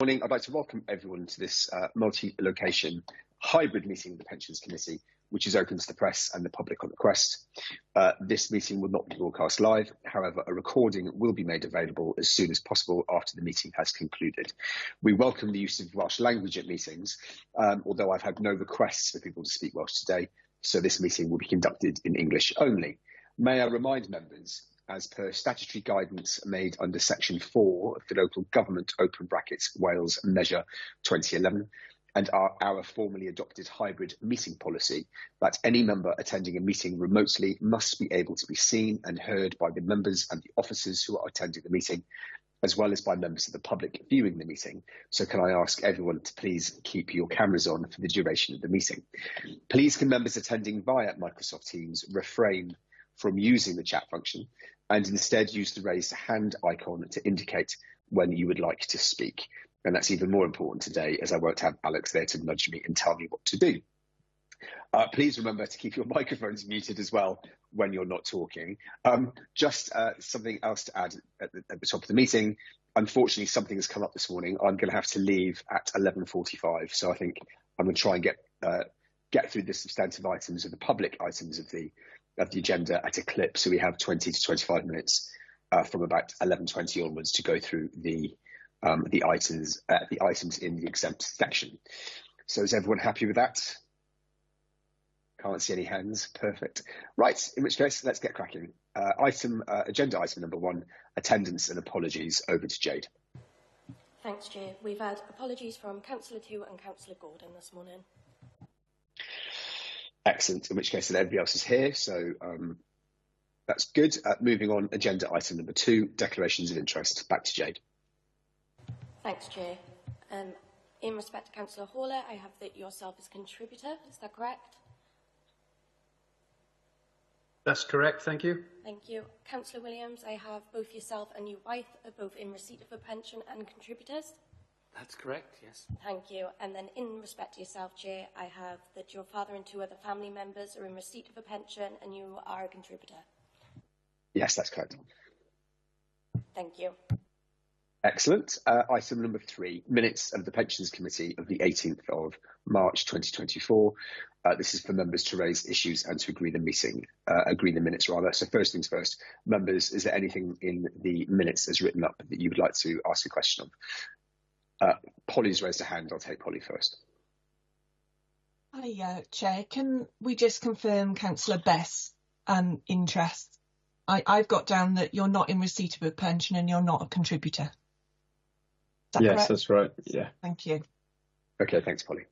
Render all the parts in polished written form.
Morning. I'd like to welcome everyone to this multi-location hybrid meeting of the Pensions Committee, which is open to the press and the public on request. This meeting will not be broadcast live. However, a recording will be made available as soon as possible after the meeting has concluded. We welcome the use of Welsh language at meetings, although I've had no requests for people to speak Welsh today, so this meeting will be conducted in English only. May I remind members, as per statutory guidance made under Section 4 of the Local Government (Wales) Measure 2011 and our formally adopted hybrid meeting policy, that any member attending a meeting remotely must be able to be seen and heard by the members and the officers who are attending the meeting, as well as by members of the public viewing the meeting. So can I ask everyone to please keep your cameras on for the duration of the meeting. Please can members attending via Microsoft Teams refrain from using the chat function and instead use the raised hand icon to indicate when you would like to speak. And that's even more important today, as I won't have Alex there to nudge me and tell me what to do. Please remember to keep your microphones muted as well when you're not talking. Just something else to add at the top of the meeting. Unfortunately, something has come up this morning. I'm going to have to leave at 11:45, so I think I'm going to try and get through the substantive items of the public items of the agenda at a clip, so we have 20 to 25 minutes from about 11:20 onwards to go through the items in the exempt section. So is everyone happy with that? Can't see any hands. Perfect. Right, in which case, let's get cracking. Agenda item number 1, attendance and apologies. Over to Jade. Thanks, Chair. We've had apologies from Councillor Tew and Councillor Gordon this morning. Excellent, in which case everybody else is here, so that's good. Moving on, agenda item number 2, declarations of interest. Back to Jade. Thanks, Chair. In respect to Councillor Haller, I have that yourself as contributor. Is that correct? That's correct, thank you. Thank you. Councillor Williams, I have both yourself and your wife are both in receipt of a pension and contributors. That's correct, yes. Thank you. And then in respect to yourself, Chair, I have that your father and 2 other family members are in receipt of a pension and you are a contributor. Yes, that's correct. Thank you. Excellent. Item number 3, minutes of the Pensions Committee of the 18th of March 2024. This is for members to raise issues and to agree the minutes rather. So first things first, members, is there anything in the minutes as written up that you would like to ask a question of? Polly's raised a hand. I'll take Polly first. Hi, Chair. Can we just confirm Councillor Best's interest? I've got down that you're not in receipt of a pension and you're not a contributor. Yes, correct? That's right. Yeah. Thank you. Okay, thanks, Polly.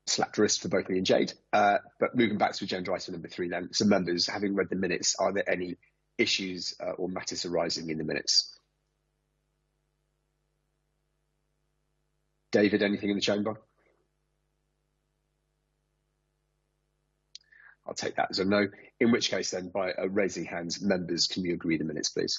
Slapped wrist for both me and Jade. But moving back to agenda item number 3 then. So members, having read the minutes, are there any issues or matters arising in the minutes? David, anything in the chamber? I'll take that as a no. In which case then, by raising hands, members, can you agree the minutes, please?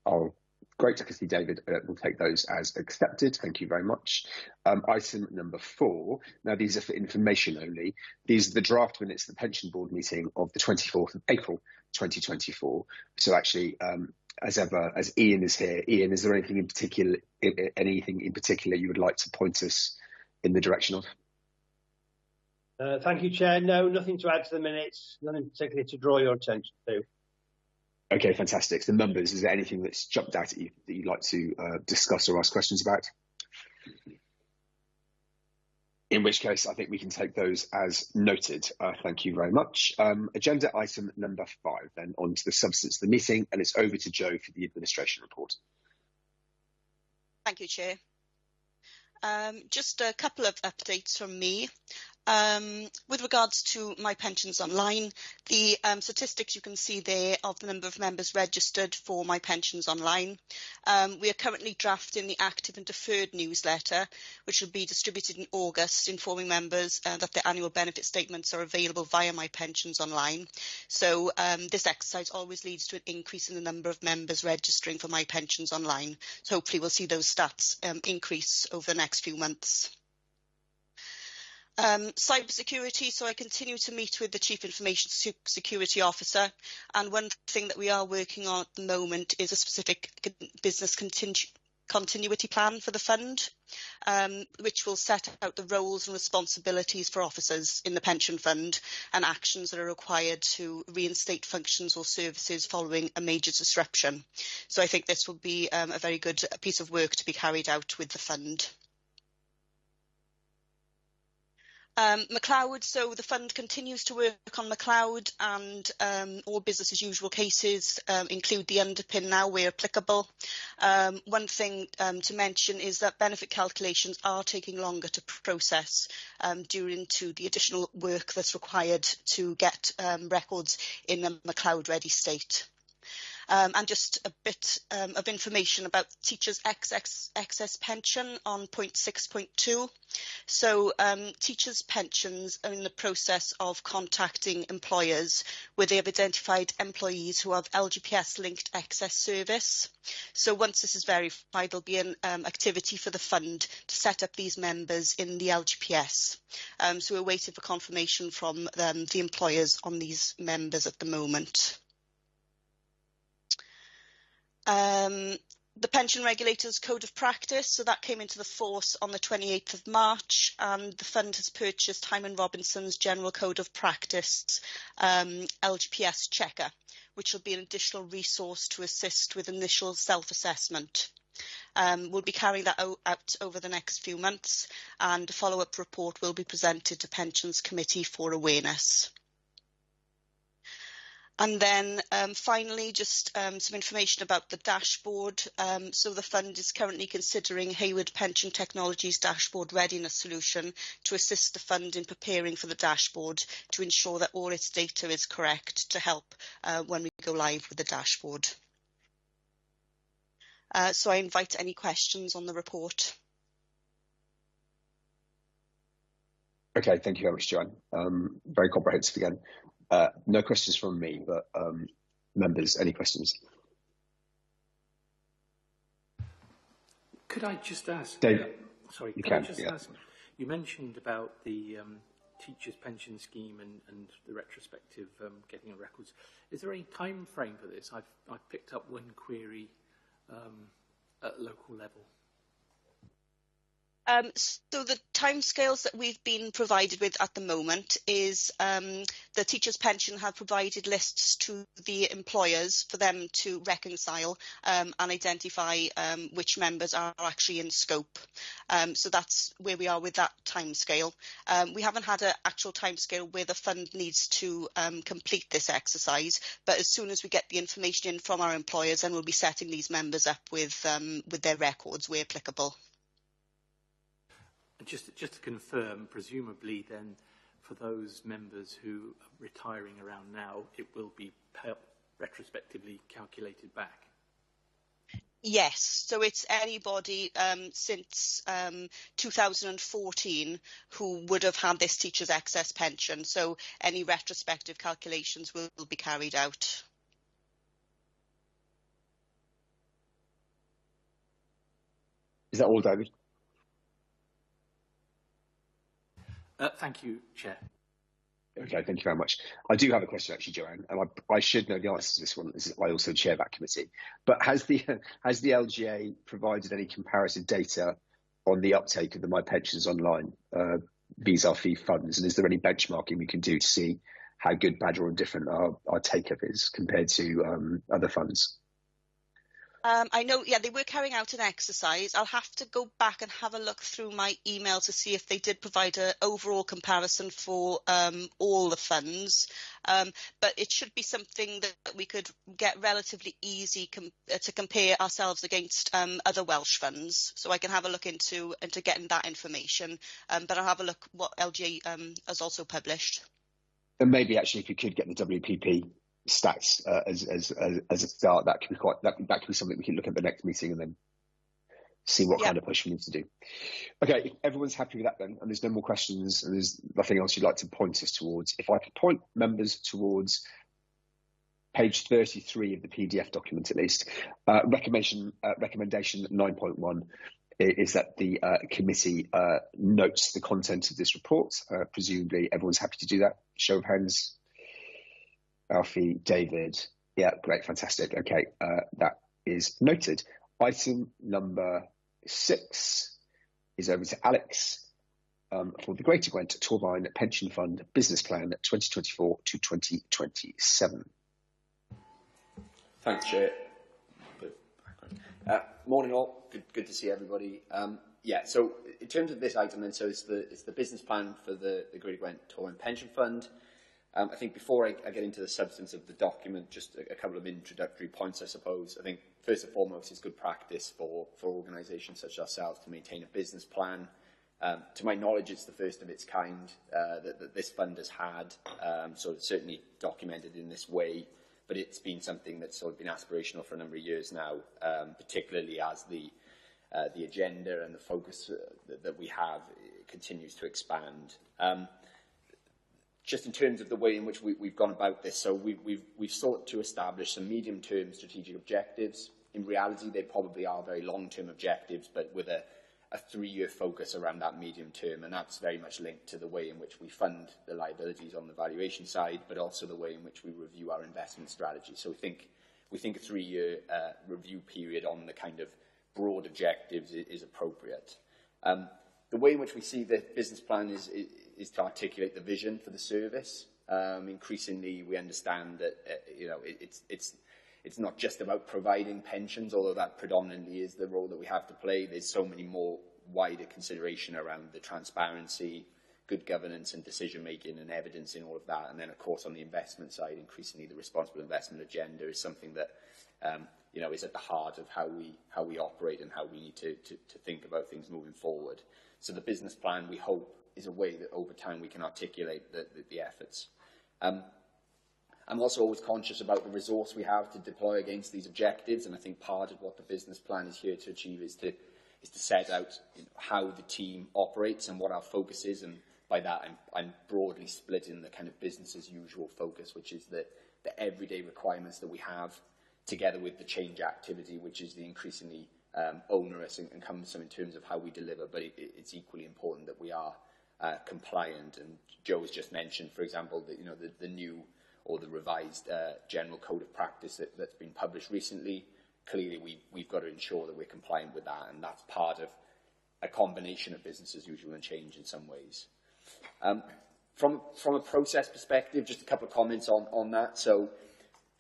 Oh, great. I can see David will take those as accepted. Thank you very much. Item number 4. Now, these are for information only. These are the draft minutes of the Pension Board meeting of the 24th of April 2024. So actually, as ever, as Ian is here, Ian, is there anything in particular you would like to point us in the direction of? Thank you, Chair. No, nothing to add to the minutes, nothing particularly to draw your attention to. Okay, fantastic. So members, is there anything that's jumped out at you that you'd like to discuss or ask questions about? In which case, I think we can take those as noted. Thank you very much. Agenda item number 5, then on to the substance of the meeting, and it's over to Jo for the administration report. Thank you, Chair. Just a couple of updates from me. With regards to My Pensions Online, the statistics you can see there of the number of members registered for My Pensions Online. We are currently drafting the active and deferred newsletter, which will be distributed in August, informing members that their annual benefit statements are available via My Pensions Online. So this exercise always leads to an increase in the number of members registering for My Pensions Online. So hopefully we'll see those stats increase over the next few months. Cybersecurity, so I continue to meet with the Chief Information Security Officer, and one thing that we are working on at the moment is a specific business continuity plan for the fund, which will set out the roles and responsibilities for officers in the pension fund and actions that are required to reinstate functions or services following a major disruption. So I think this will be a very good piece of work to be carried out with the fund. McLeod, so the fund continues to work on McLeod, and all business as usual cases include the underpin now where applicable. One thing to mention is that benefit calculations are taking longer to process due to the additional work that's required to get records in a McLeod ready state. And just a bit of information about teachers' excess pension on point 6.2. So teachers' pensions are in the process of contacting employers where they have identified employees who have LGPS-linked excess service. So once this is verified, there'll be an activity for the fund to set up these members in the LGPS. So we're waiting for confirmation from the employers on these members at the moment. The Pension Regulators Code of Practice, so that came into the force on the 28th of March, and the fund has purchased Hyman Robinson's General Code of Practice LGPS checker, which will be an additional resource to assist with initial self-assessment. We'll be carrying that out over the next few months, and a follow-up report will be presented to Pensions Committee for awareness. And then finally, just some information about the dashboard. So the fund is currently considering Hayward Pension Technologies dashboard readiness solution to assist the fund in preparing for the dashboard to ensure that all its data is correct to help when we go live with the dashboard. So I invite any questions on the report. Okay, thank you very much, Joanne. Very comprehensive again. No questions from me, but members, any questions? Could I just ask? Dave, sorry, you could can, I just ask? You mentioned about the teachers' pension scheme and the retrospective getting of records. Is there any time frame for this? I've picked up one query at local level. So the timescales that we've been provided with at the moment is the teachers' pension have provided lists to the employers for them to reconcile and identify which members are actually in scope. So that's where we are with that timescale. We haven't had an actual timescale where the fund needs to complete this exercise, but as soon as we get the information in from our employers, then we'll be setting these members up with their records where applicable. Just to confirm, presumably then for those members who are retiring around now, it will be retrospectively calculated back? Yes, so it's anybody since 2014 who would have had this teacher's excess pension. So any retrospective calculations will be carried out. Is that all, David? Thank you, Chair. Okay, thank you very much. I do have a question, actually, Joanne, and I should know the answer to this one. I also chair that committee. But has the LGA provided any comparative data on the uptake of the My Pensions Online Visa fee funds? And is there any benchmarking we can do to see how good, bad, or indifferent our take-up is compared to other funds? I know, yeah, they were carrying out an exercise. I'll have to go back and have a look through my email to see if they did provide an overall comparison for all the funds. But it should be something that we could get relatively easy to compare ourselves against other Welsh funds. So I can have a look into getting that information. But I'll have a look what LGA has also published. And maybe actually, if you could get the WPP stats as a start, that could be that could be something we can look at the next meeting and then see what kind of push we need to do. Okay, if everyone's happy with that then, and there's no more questions and there's nothing else you'd like to point us towards, if I could point members towards page 33 of the PDF document at least, recommendation 9.1, is that the committee notes the content of this report. Presumably everyone's happy to do that. Show of hands. Alfie, David. Yeah, great, fantastic. Okay, that is noted. Item number 6 is over to Alex for the Greater Gwent Torvine Pension Fund Business Plan 2024 to 2027. Thanks, Chair. Morning all. Good to see everybody. So in terms of this item, then, so it's the business plan for the Greater Gwent Torvine Pension Fund. I think before I get into the substance of the document, just a couple of introductory points, I suppose. I think first and foremost, it's good practice for organisations such as ourselves to maintain a business plan. To my knowledge, it's the first of its kind that this fund has had, so it's certainly documented in this way. But it's been something that's sort of been aspirational for a number of years now, particularly as the agenda and the focus that we have continues to expand. Just in terms of the way in which we've gone about this, so we've sought to establish some medium-term strategic objectives. In reality, they probably are very long-term objectives, but with a 3-year focus around that medium term, and that's very much linked to the way in which we fund the liabilities on the valuation side, but also the way in which we review our investment strategy. So we think a 3-year review period on the kind of broad objectives is appropriate. The way in which we see the business plan is to articulate the vision for the service. Increasingly, we understand that it's not just about providing pensions, although that predominantly is the role that we have to play. There's so many more wider consideration around the transparency, good governance and decision-making and evidence in all of that. And then, of course, on the investment side, increasingly the responsible investment agenda is something that is at the heart of how we operate and how we need to think about things moving forward. So the business plan, we hope, is a way that over time we can articulate the efforts. I'm also always conscious about the resource we have to deploy against these objectives, and I think part of what the business plan is here to achieve is to set out how the team operates and what our focus is, and by that I'm broadly splitting the kind of business as usual focus, which is the everyday requirements that we have, together with the change activity, which is the increasingly onerous and cumbersome in terms of how we deliver, but it's equally important that we are compliant. And Joe has just mentioned, for example, that the new or the revised General Code of Practice that's been published recently. Clearly, we've got to ensure that we're compliant with that, and that's part of a combination of business as usual and change in some ways. From a process perspective, just a couple of comments on that. So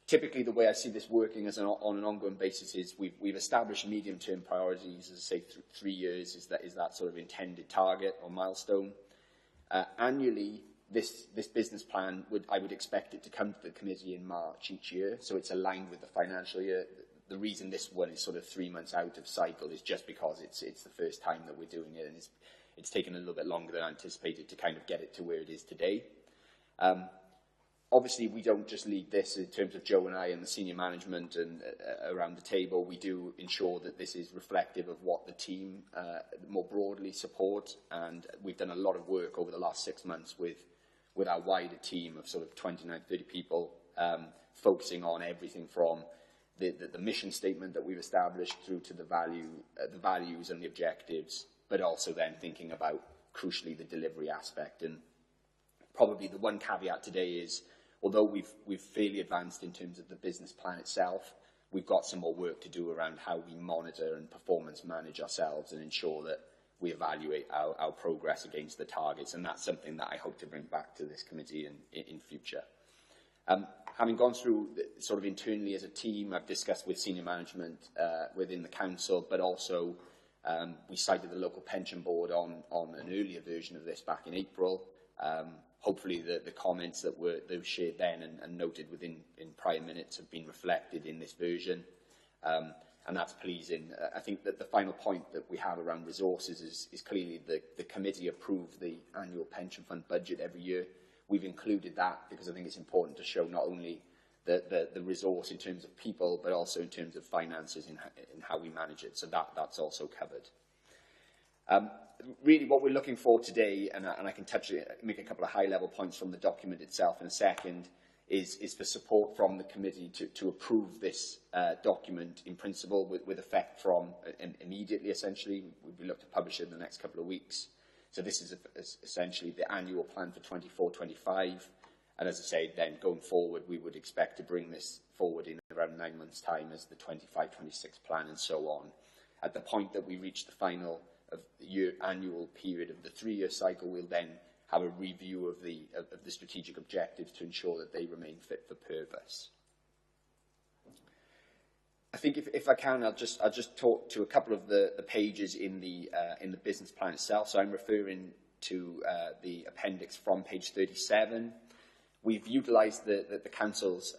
typically the way I see this working on an ongoing basis is we've established medium-term priorities, as I say, 3 years is that sort of intended target or milestone. Annually, this business plan, I would expect it to come to the committee in March each year, so it's aligned with the financial year. The reason this one is sort of 3 months out of cycle is just because it's the first time that we're doing it, and it's taken a little bit longer than anticipated to kind of get it to where it is today. Obviously, we don't just lead this in terms of Joe and I and the senior management and around the table. We do ensure that this is reflective of what the team more broadly support, and we've done a lot of work over the last 6 months with our wider team of sort of 29, 30 people, focusing on everything from the mission statement that we've established through to the values and the objectives, but also then thinking about, crucially, the delivery aspect. And probably the one caveat today is, although we've fairly advanced in terms of the business plan itself, we've got some more work to do around how we monitor and performance manage ourselves and ensure that we evaluate our progress against the targets, and that's something that I hope to bring back to this committee in future. Having gone through sort of internally as a team, I've discussed with senior management within the council, but also we cited the local pension board on an earlier version of this back in April. Hopefully the comments that were shared then and noted in prior minutes have been reflected in this version. And that's pleasing. I think that the final point that we have around resources is clearly the committee approves the annual pension fund budget every year. We've included that because I think it's important to show not only the resource in terms of people, but also in terms of finances in how we manage it. So that's also covered. Really what we're looking for today, and I can make a couple of high-level points from the document itself in a second, is for support from the committee to approve this document in principle with effect from immediately, essentially. We look to publish it in the next couple of weeks. So this is essentially the annual plan for 24-25. And as I say, then going forward, we would expect to bring this forward in around 9 months' time as the 25-26 plan and so on. At the point that we reach the final of the annual period of the 3-year cycle, we'll then have a review of the strategic objectives to ensure that they remain fit for purpose. I think if I can, I'll just talk to a couple of the pages in the business plan itself. So I'm referring to the appendix from page 37. We've utilised the council's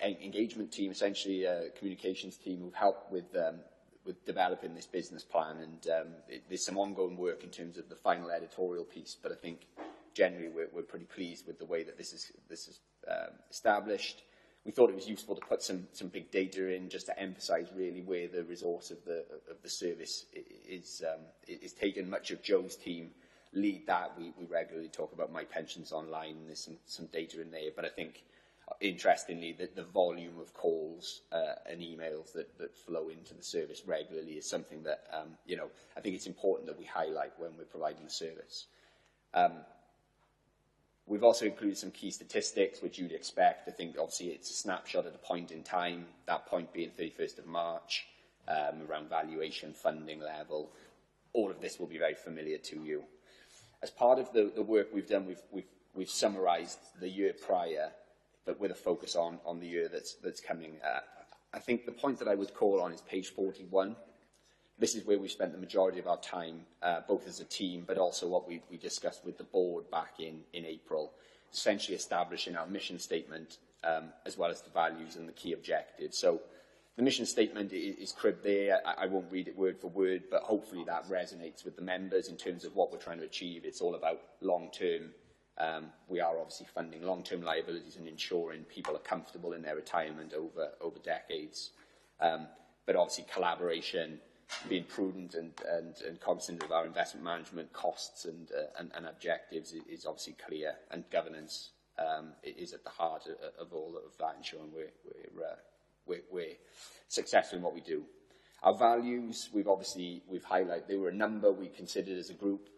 engagement team, essentially a communications team, who've helped with developing this business plan, and there's some ongoing work in terms of the final editorial piece, but I think generally we're pretty pleased with the way that this is established. We thought it was useful to put some big data in just to emphasise really where the resource of the service is taken. Much of Joe's team lead that. We regularly talk about My Pensions Online, and there's some data in there, but I think interestingly, the volume of calls and emails that flow into the service regularly is something that, I think it's important that we highlight when we're providing the service. We've also included some key statistics, which you'd expect. I think, obviously, it's a snapshot at a point in time, that point being 31st of March, around valuation, funding level. All of this will be very familiar to you. As part of the work we've done, we've summarised the year prior, but with a focus on the year that's coming. I think the point that I would call on is page 41. This is where we spent the majority of our time, both as a team, but also what we discussed with the board back in April, essentially establishing our mission statement, as well as the values and the key objectives. So the mission statement is cribbed there. I won't read it word for word, but hopefully that resonates with the members in terms of what we're trying to achieve. It's all about long-term. We are obviously funding long-term liabilities and ensuring people are comfortable in their retirement over decades. But obviously collaboration, being prudent and cognizant of our investment management costs and objectives is obviously clear, and governance is at the heart of all of that, ensuring we're successful in what we do. Our values, we've highlighted. There were a number we considered as a group.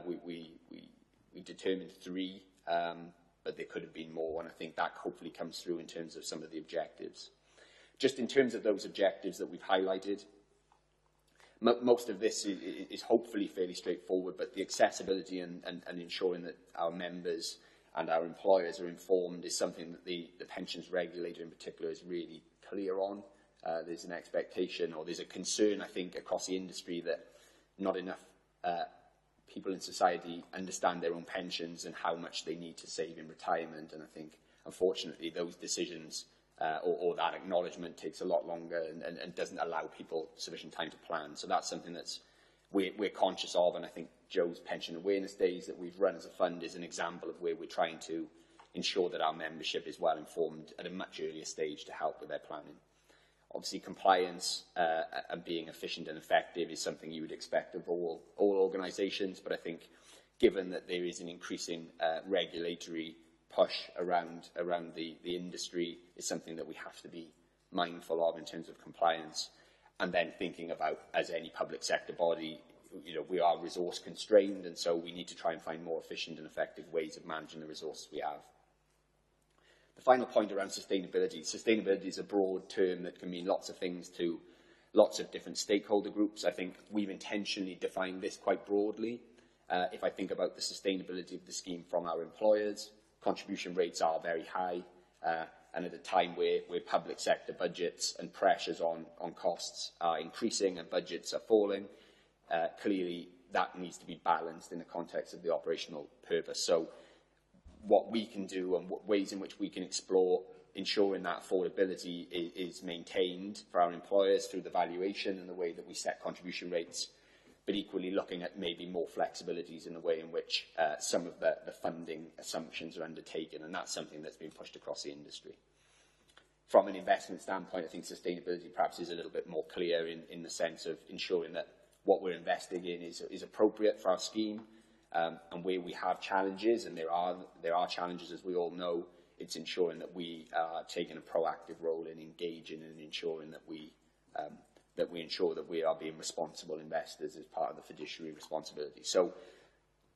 We determined 3, but there could have been more, and I think that hopefully comes through in terms of some of the objectives. Just in terms of those objectives that we've highlighted, most of this is hopefully fairly straightforward, but the accessibility and ensuring that our members and our employers are informed is something that the pensions regulator in particular is really clear on. There's an expectation, or there's a concern, I think, across the industry that not enough people in society understand their own pensions and how much they need to save in retirement. And I think, unfortunately, those decisions or that acknowledgement takes a lot longer and doesn't allow people sufficient time to plan. So that's something that's we're conscious of, and I think Joe's Pension Awareness Days that we've run as a fund is an example of where we're trying to ensure that our membership is well informed at a much earlier stage to help with their planning. Obviously, compliance and being efficient and effective is something you would expect of all organisations, but I think given that there is an increasing regulatory push around the industry, is something that we have to be mindful of in terms of compliance. And then thinking about, as any public sector body, we are resource constrained, and so we need to try and find more efficient and effective ways of managing the resources we have. The final point around sustainability. Sustainability is a broad term that can mean lots of things to lots of different stakeholder groups. I think we've intentionally defined this quite broadly. If I think about the sustainability of the scheme from our employers, contribution rates are very high, and at a time where public sector budgets and pressures on costs are increasing and budgets are falling, clearly that needs to be balanced in the context of the operational purpose. So what we can do and what ways in which we can explore ensuring that affordability is maintained for our employers through the valuation and the way that we set contribution rates, but equally looking at maybe more flexibilities in the way in which some of the funding assumptions are undertaken, and that's something that's been pushed across the industry. From an investment standpoint, I think sustainability perhaps is a little bit more clear in the sense of ensuring that what we're investing in is appropriate for our scheme, and where we have challenges, and there are challenges, as we all know, it's ensuring that we are taking a proactive role in engaging and ensuring that we ensure that we are being responsible investors as part of the fiduciary responsibility. So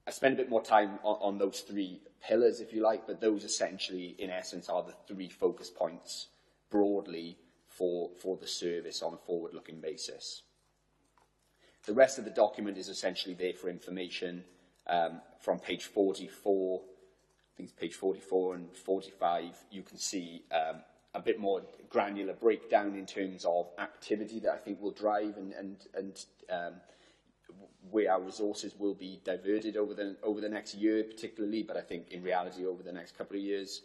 I spend a bit more time on those three pillars, if you like, but those essentially, in essence, are the three focus points broadly for the service on a forward-looking basis. The rest of the document is essentially there for information from page 44, I think it's page 44 and 45, you can see a bit more granular breakdown in terms of activity that I think will drive and where our resources will be diverted over the next year particularly, but I think in reality over the next couple of years.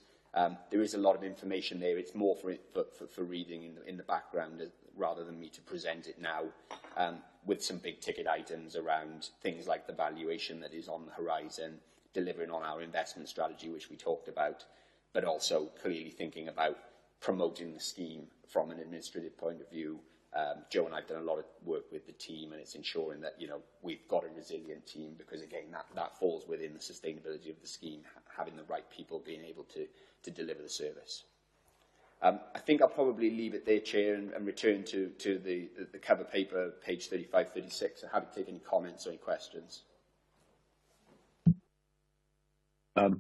There is a lot of information there. It's more for reading in the background rather than me to present it now, with some big ticket items around things like the valuation that is on the horizon, delivering on our investment strategy, which we talked about, but also clearly thinking about promoting the scheme from an administrative point of view. Joe and I have done a lot of work with the team, and it's ensuring that, you know, we've got a resilient team, because again, that falls within the sustainability of the scheme, having the right people being able to deliver the service. I think I'll probably leave it there, Chair, and return to the cover paper, page 35, 36. I'm happy to take any comments or any questions.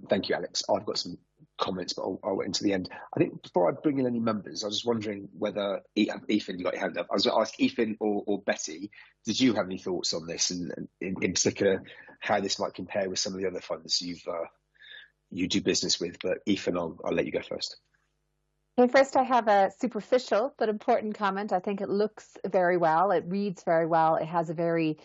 Thank you, Alex. I've got some comments, but I'll wait until the end. I think before I bring in any members, I was just wondering whether, Ethan, you got your hand up. I was going to ask Ethan or Betty, did you have any thoughts on this, and in particular, how this might compare with some of the other funds you do business with? But Ethan, I'll let you go first. Okay, first I have a superficial but important comment. I think it looks very well. It reads very well. It has a very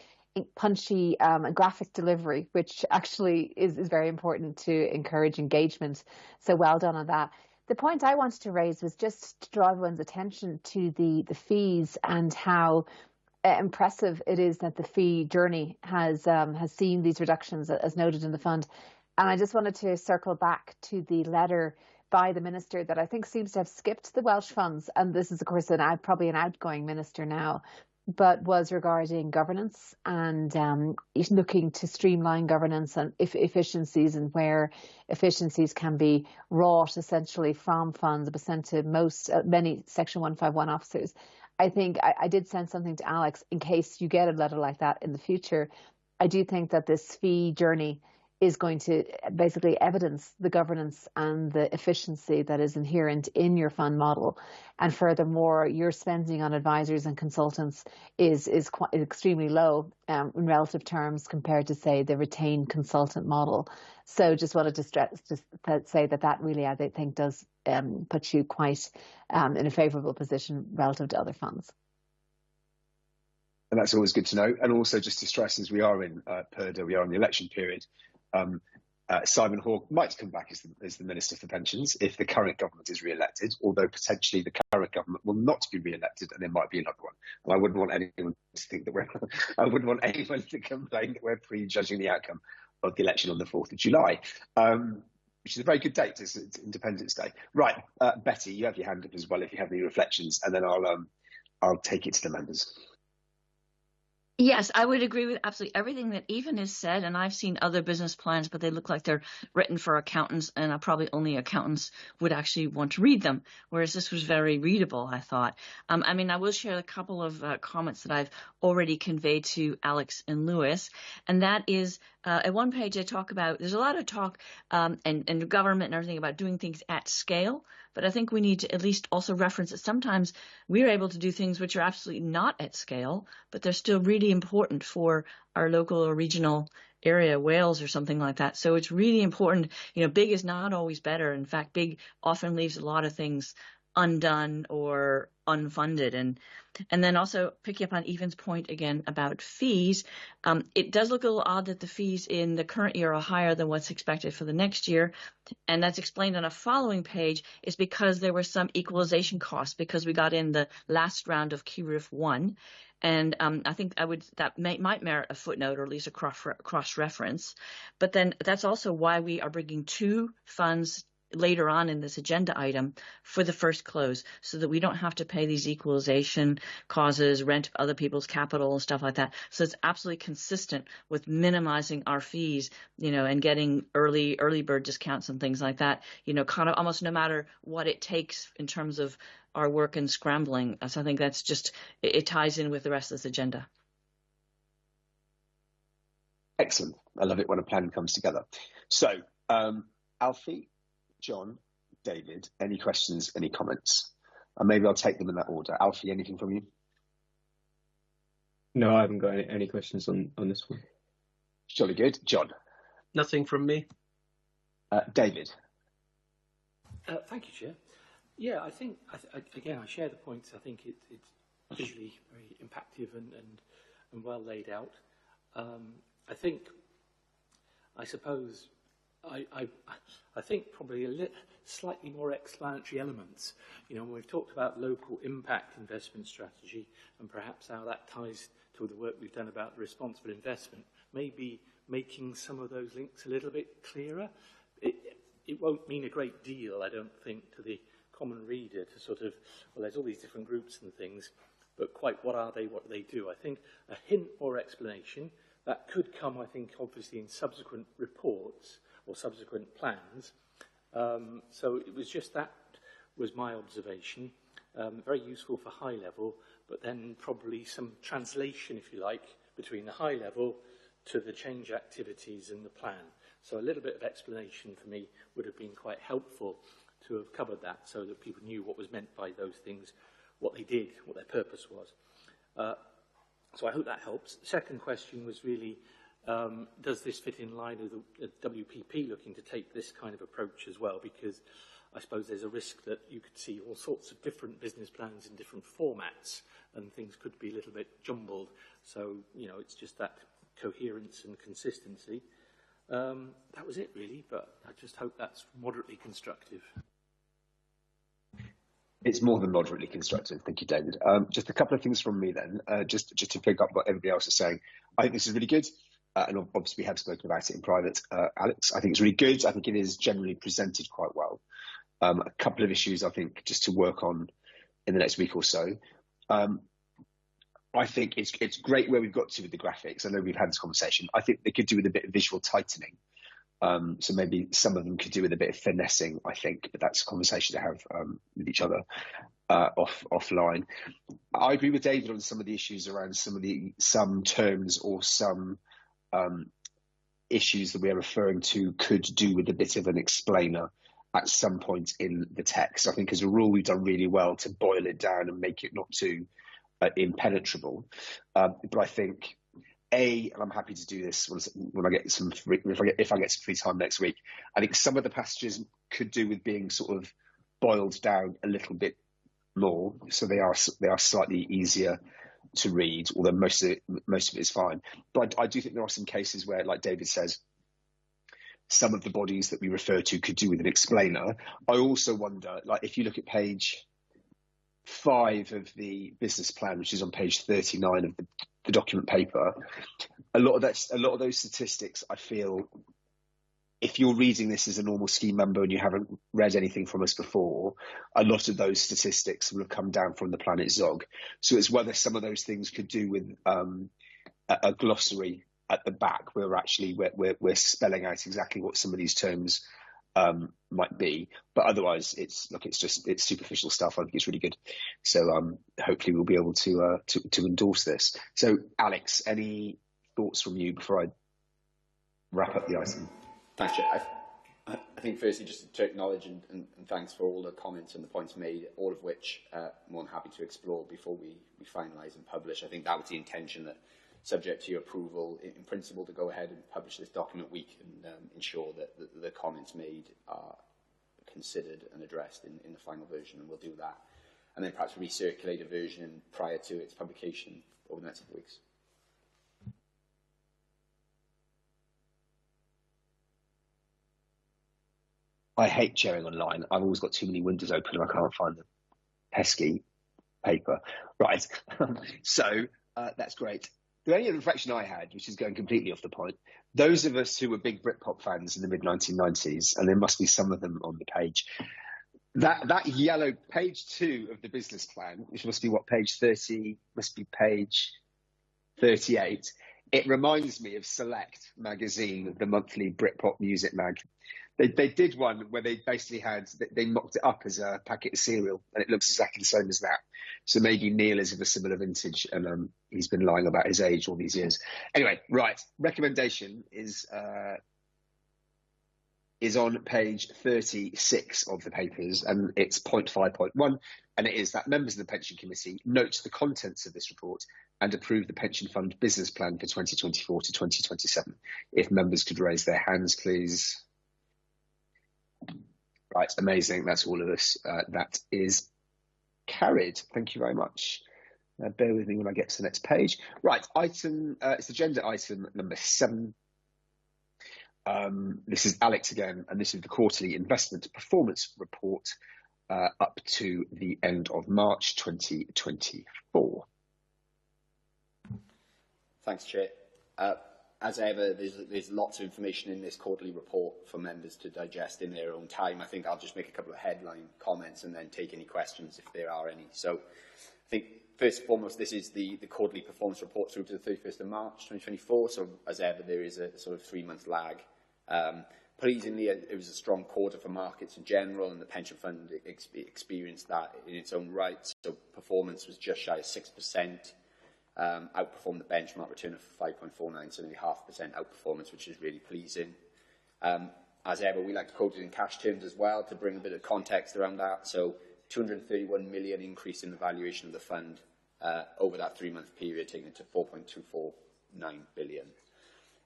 punchy graphic delivery, which actually is very important to encourage engagement. So well done on that. The point I wanted to raise was just to draw everyone's attention to the fees and how impressive it is that the fee journey has seen these reductions as noted in the fund. And I just wanted to circle back to the letter by the minister that I think seems to have skipped the Welsh funds. And this is, of course, probably an outgoing minister now, but was regarding governance and looking to streamline governance and efficiencies, and where efficiencies can be wrought essentially from funds but sent to many Section 151 officers. I think I did send something to Alex in case you get a letter like that in the future. I do think that this fee journey is going to basically evidence the governance and the efficiency that is inherent in your fund model. And furthermore, your spending on advisors and consultants is extremely low in relative terms compared to, say, the retained consultant model. So just wanted to say that really, I think, does put you quite in a favourable position relative to other funds. And that's always good to know. And also just to stress, as we are in PERDA, we are in the election period, Simon Hawke might come back as the Minister for Pensions if the current government is re-elected, although potentially the current government will not be re-elected and there might be another one. And I wouldn't want anyone to think that I wouldn't want anyone to complain that we're prejudging the outcome of the election on the 4th of July, which is a very good date. It's Independence Day. Right, Betty, you have your hand up as well if you have any reflections, and then I'll take it to the members. Yes, I would agree with absolutely everything that Ethan has said, and I've seen other business plans, but they look like they're written for accountants, and probably only accountants would actually want to read them, whereas this was very readable, I thought. I will share a couple of comments that I've already conveyed to Alex and Lewis, and that is at one page I talk about, there's a lot of talk and government and everything about doing things at scale, but I think we need to at least also reference that sometimes we're able to do things which are absolutely not at scale, but they're still really important for our local or regional area, Wales or something like that. So it's really important. Big is not always better. In fact, big often leaves a lot of things undone or unfunded. And then also picking up on Ethan's point again about fees, it does look a little odd that the fees in the current year are higher than what's expected for the next year. And that's explained on a following page is because there were some equalization costs because we got in the last round of KeyRIF 1. And I think that might merit a footnote or at least a cross-reference. But then that's also why we are bringing two funds later on in this agenda item for the first close, so that we don't have to pay these equalization causes, rent other people's capital and stuff like that. So it's absolutely consistent with minimizing our fees, and getting early bird discounts and things like that, kind of almost no matter what it takes in terms of our work and scrambling. So I think that's just, it ties in with the rest of this agenda. Excellent. I love it when a plan comes together. So, Alfie, John, David, any questions, any comments? And maybe I'll take them in that order. Alfie, anything from you? No, I haven't got any questions on this one. Jolly good. John? Nothing from me. David? Thank you, Chair. Yeah, I think, again, I share the points. I think it's visually very impactful and well laid out. I suppose I think probably slightly more explanatory elements. We've talked about local impact investment strategy and perhaps how that ties to the work we've done about responsible investment. Maybe making some of those links a little bit clearer. It won't mean a great deal, I don't think, to the common reader to sort of, well, there's all these different groups and things, but quite what are they, what do they do? I think a hint or explanation that could come, I think, obviously in subsequent reports or subsequent plans. So it was just that was my observation. Very useful for high level, but then probably some translation, if you like, between the high level to the change activities and the plan. So a little bit of explanation for me would have been quite helpful to have covered that so that people knew what was meant by those things, what they did, what their purpose was. So I hope that helps. The second question was really, does this fit in line with the WPP looking to take this kind of approach as well? Because I suppose there's a risk that you could see all sorts of different business plans in different formats and things could be a little bit jumbled. So, it's just that coherence and consistency. That was it, really, but I just hope that's moderately constructive. It's more than moderately constructive. Thank you, David. Just a couple of things from me then, just to pick up what everybody else is saying. I think this is really good, and obviously we have spoken about it in private, Alex. I think it's really good. I think it is generally presented quite well. A couple of issues, I think, just to work on in the next week or so. I think it's great where we've got to with the graphics. I know we've had this conversation. I think they could do with a bit of visual tightening. So maybe some of them could do with a bit of finessing, I think, but that's a conversation to have with each other offline. I agree with David on some of the issues around some terms or some issues that we're referring to could do with a bit of an explainer at some point in the text. I think as a rule, we've done really well to boil it down and make it not too impenetrable. But I think, and I'm happy to do this when I get some free, if I get some free time next week. I think some of the passages could do with being sort of boiled down a little bit more, so they are slightly easier to read. Although most of it is fine, but I do think there are some cases where, like David says, some of the bodies that we refer to could do with an explainer. I also wonder, like if you look at page 5 of the business plan, which is on page 39 of the document paper, a lot of those statistics, I feel, if you're reading this as a normal scheme member and you haven't read anything from us before, a lot of those statistics will have come down from the Planet Zog. So it's whether some of those things could do with a glossary at the back where we're spelling out exactly what some of these terms might be, but otherwise it's superficial stuff. I think it's really good. So hopefully we'll be able to endorse this. So Alex, any thoughts from you before I wrap up the item? Thanks, Chair. I think firstly just to acknowledge and thanks for all the comments and the points made, all of which I'm more than happy to explore before we finalise and publish. I think that was the intention, that subject to your approval, in principle, to go ahead and publish this document, we can ensure that the comments made are considered and addressed in the final version, and we'll do that. And then perhaps recirculate a version prior to its publication over the next couple of weeks. I hate sharing online. I've always got too many windows open and I can't find the pesky paper. Right, so that's great. The only reflection I had, which is going completely off the point, those of us who were big Britpop fans in the mid-1990s, and there must be some of them on the page, that yellow page 2 of the business plan, which must be what, page 30, must be page 38, it reminds me of Select magazine, the monthly Britpop music mag. They did one where they basically they mocked it up as a packet of cereal, and it looks exactly the same as that. So maybe Neil is of a similar vintage, and he's been lying about his age all these years. Anyway, right, recommendation is on page 36 of the papers, and it's point 5.1, and it is that members of the Pension Committee note the contents of this report and approve the Pension Fund business plan for 2024 to 2027. If members could raise their hands, please. Right, amazing. That's all of us. That is carried. Thank you very much. Bear with me when I get to the next page. Right, it's agenda item number 7. This is Alex again, and this is the quarterly investment performance report up to the end of March 2024. Thanks, Chair. As ever, there's lots of information in this quarterly report for members to digest in their own time. I think I'll just make a couple of headline comments and then take any questions if there are any. So I think, first and foremost, this is the quarterly performance report through to the 31st of March 2024. So as ever, there is a sort of 3-month lag. Pleasingly, it was a strong quarter for markets in general, and the pension fund experienced that in its own right. So performance was just shy of 6%. Outperformed the benchmark return of 5.49, so nearly 0.5% outperformance, which is really pleasing. As ever, we like to quote it in cash terms as well to bring a bit of context around that. So 231 million increase in the valuation of the fund over that 3-month period, taking it to 4.249 billion.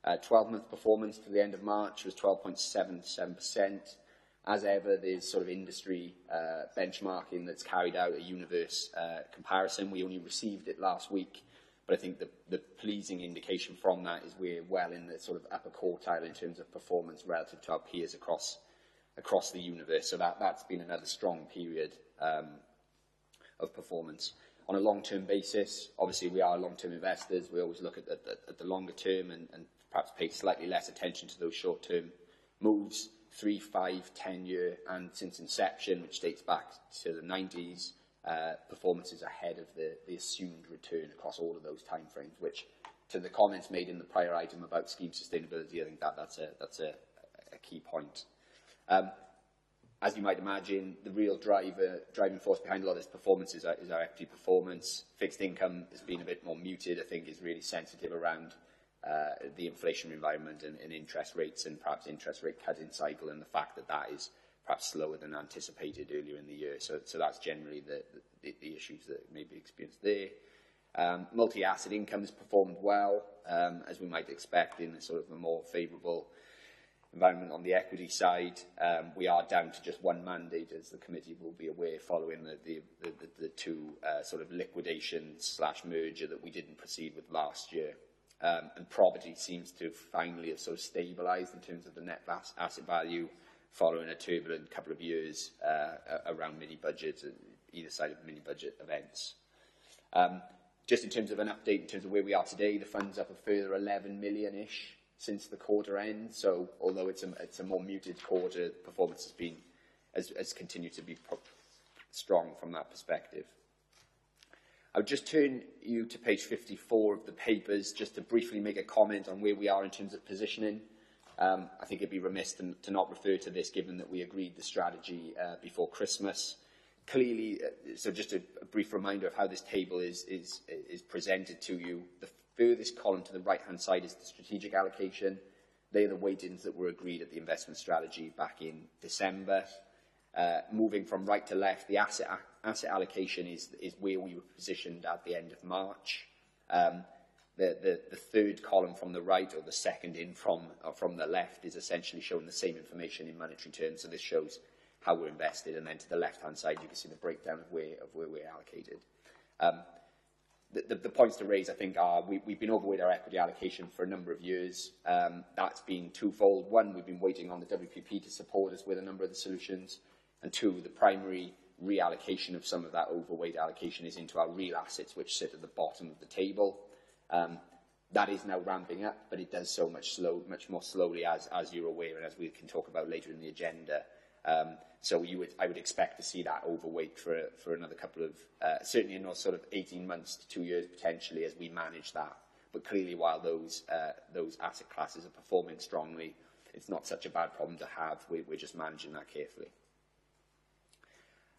12-month performance to the end of March was 12.77%. As ever, there's sort of industry benchmarking that's carried out, a universe comparison. We only received it last week, but I think the pleasing indication from that is we're well in the sort of upper quartile in terms of performance relative to our peers across the universe. So that's been another strong period of performance. On a long-term basis, obviously we are long-term investors. We always look at the longer term and perhaps pay slightly less attention to those short-term moves. 3, 5, 10-year, and since inception, which dates back to the 90s, performance is ahead of the assumed return across all of those timeframes, which, to the comments made in the prior item about scheme sustainability, I think that's a key point. As you might imagine, the real driving force behind a lot of this performance is our equity performance. Fixed income has been a bit more muted, I think, is really sensitive around the inflationary environment and interest rates, and perhaps interest rate cutting cycle, and the fact that is perhaps slower than anticipated earlier in the year. So that's generally the issues that may be experienced there. Multi-asset income has performed well, as we might expect in a sort of a more favourable environment on the equity side. We are down to just one mandate, as the committee will be aware, following the two sort of liquidations/merger that we didn't proceed with last year. And property seems to finally have sort of stabilised in terms of the net asset value following a turbulent couple of years around mini-budgets, either side of mini-budget events. Just in terms of an update, in terms of where we are today, the fund's up a further 11 million-ish since the quarter end. So although it's a more muted quarter, performance has continued to be strong from that perspective. I would just turn you to page 54 of the papers just to briefly make a comment on where we are in terms of positioning. I think it'd be remiss to not refer to this, given that we agreed the strategy before Christmas. Clearly, so just a brief reminder of how this table is presented to you. The furthest column to the right-hand side is the strategic allocation. They are the weightings that were agreed at the investment strategy back in December. Moving from right to left, the asset allocation is where we were positioned at the end of March. The third column from the right, or the second in from the left, is essentially showing the same information in monetary terms. So this shows how we're invested, and then to the left-hand side, you can see the breakdown of where we're allocated. The points to raise, I think, are we've been overweight our equity allocation for a number of years. That's been twofold. One, we've been waiting on the WPP to support us with a number of the solutions. And two, the primary reallocation of some of that overweight allocation is into our real assets, which sit at the bottom of the table. That is now ramping up, but it does so much more slowly, as you're aware, and as we can talk about later in the agenda. So I would expect to see that overweight for another couple of, certainly in those sort of 18 months to 2 years potentially, as we manage that. But clearly, while those asset classes are performing strongly, it's not such a bad problem to have. We're just managing that carefully.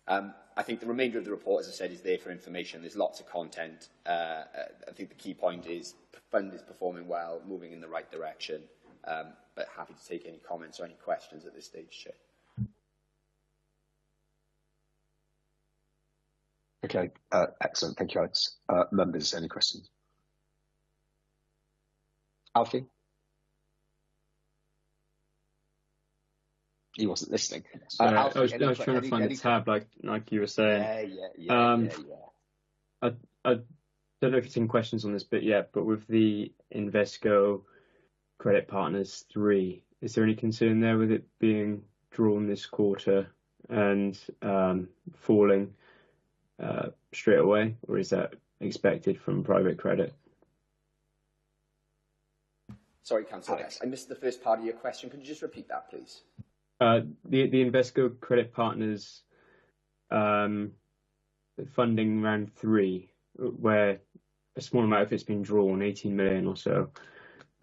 I think the remainder of the report, as I said, is there for information. There's lots of content. I think the key point is the fund is performing well, moving in the right direction, but happy to take any comments or any questions at this stage, Chair. Okay, excellent. Thank you, Alex. Members, any questions? Alfie? He wasn't listening. Alfie, I was trying to find the tab, like you were saying. Yeah. I don't know if you're taking questions on this bit yet, but with the Invesco Credit Partners 3, is there any concern there with it being drawn this quarter and falling straight away, or is that expected from private credit? Sorry, Councillor, I missed the first part of your question. Could you just repeat that, please? The Invesco Credit Partners funding round 3, where a small amount of it's been drawn, 18 million or so,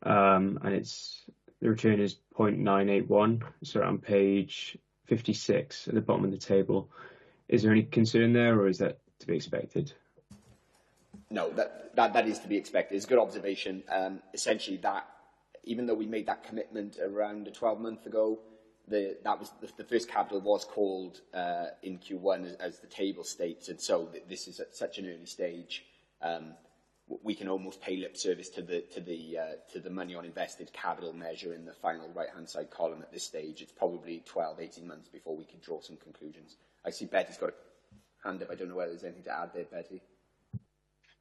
and the return is 0.981, so on page 56 at the bottom of the table. Is there any concern there, or is that to be expected? No, that is to be expected. It's a good observation. Essentially, that even though we made that commitment around 12 months ago, the first capital was called in Q1 as the table states, and so this is at such an early stage. We can almost pay lip service to the money on invested capital measure in the final right-hand side column at this stage. It's probably 12, 18 months before we can draw some conclusions. I see Betty's got a hand up. I don't know whether there's anything to add there, Betty.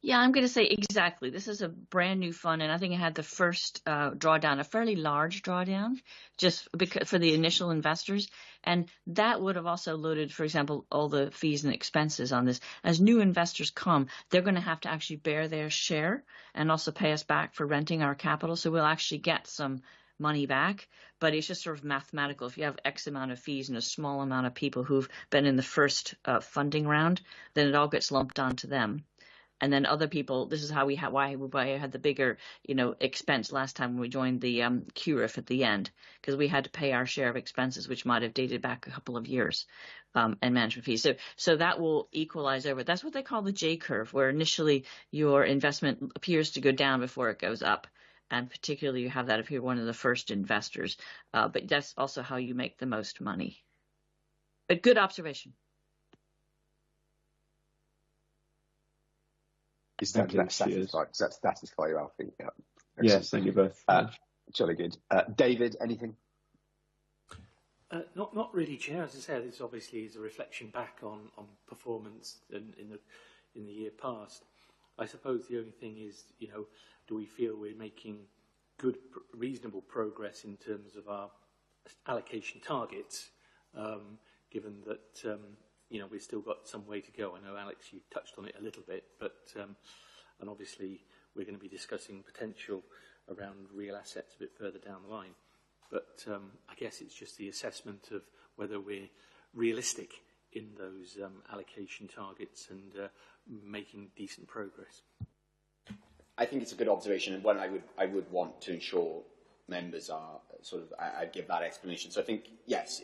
Yeah, I'm going to say exactly. This is a brand new fund, and I think it had the first drawdown, a fairly large drawdown, just because for the initial investors. And that would have also loaded, for example, all the fees and expenses on this. As new investors come, they're going to have to actually bear their share and also pay us back for renting our capital. So we'll actually get some money back, but it's just sort of mathematical. If you have X amount of fees and a small amount of people who've been in the first funding round, then it all gets lumped onto them. And then other people, this is how why I had the bigger, expense last time when we joined the QRIF at the end, because we had to pay our share of expenses, which might have dated back a couple of years, and management fees. So that will equalize over. That's what they call the J curve, where initially your investment appears to go down before it goes up. And particularly you have that if you're one of the first investors. But that's also how you make the most money. But good observation. Does that satisfy you, Alfie? Yeah. Yes, thank you both. Jolly good. David, anything? Not really, Chair. As I said, this obviously is a reflection back on performance in the year past. I suppose the only thing is, do we feel we're making good, reasonable progress in terms of our allocation targets, given that we've still got some way to go. I know, Alex, you touched on it a little bit, but and obviously we're going to be discussing potential around real assets a bit further down the line. But I guess it's just the assessment of whether we're realistic in those allocation targets and making decent progress. I think it's a good observation, and one I would want to ensure members are I'd give that explanation. So I think, yes,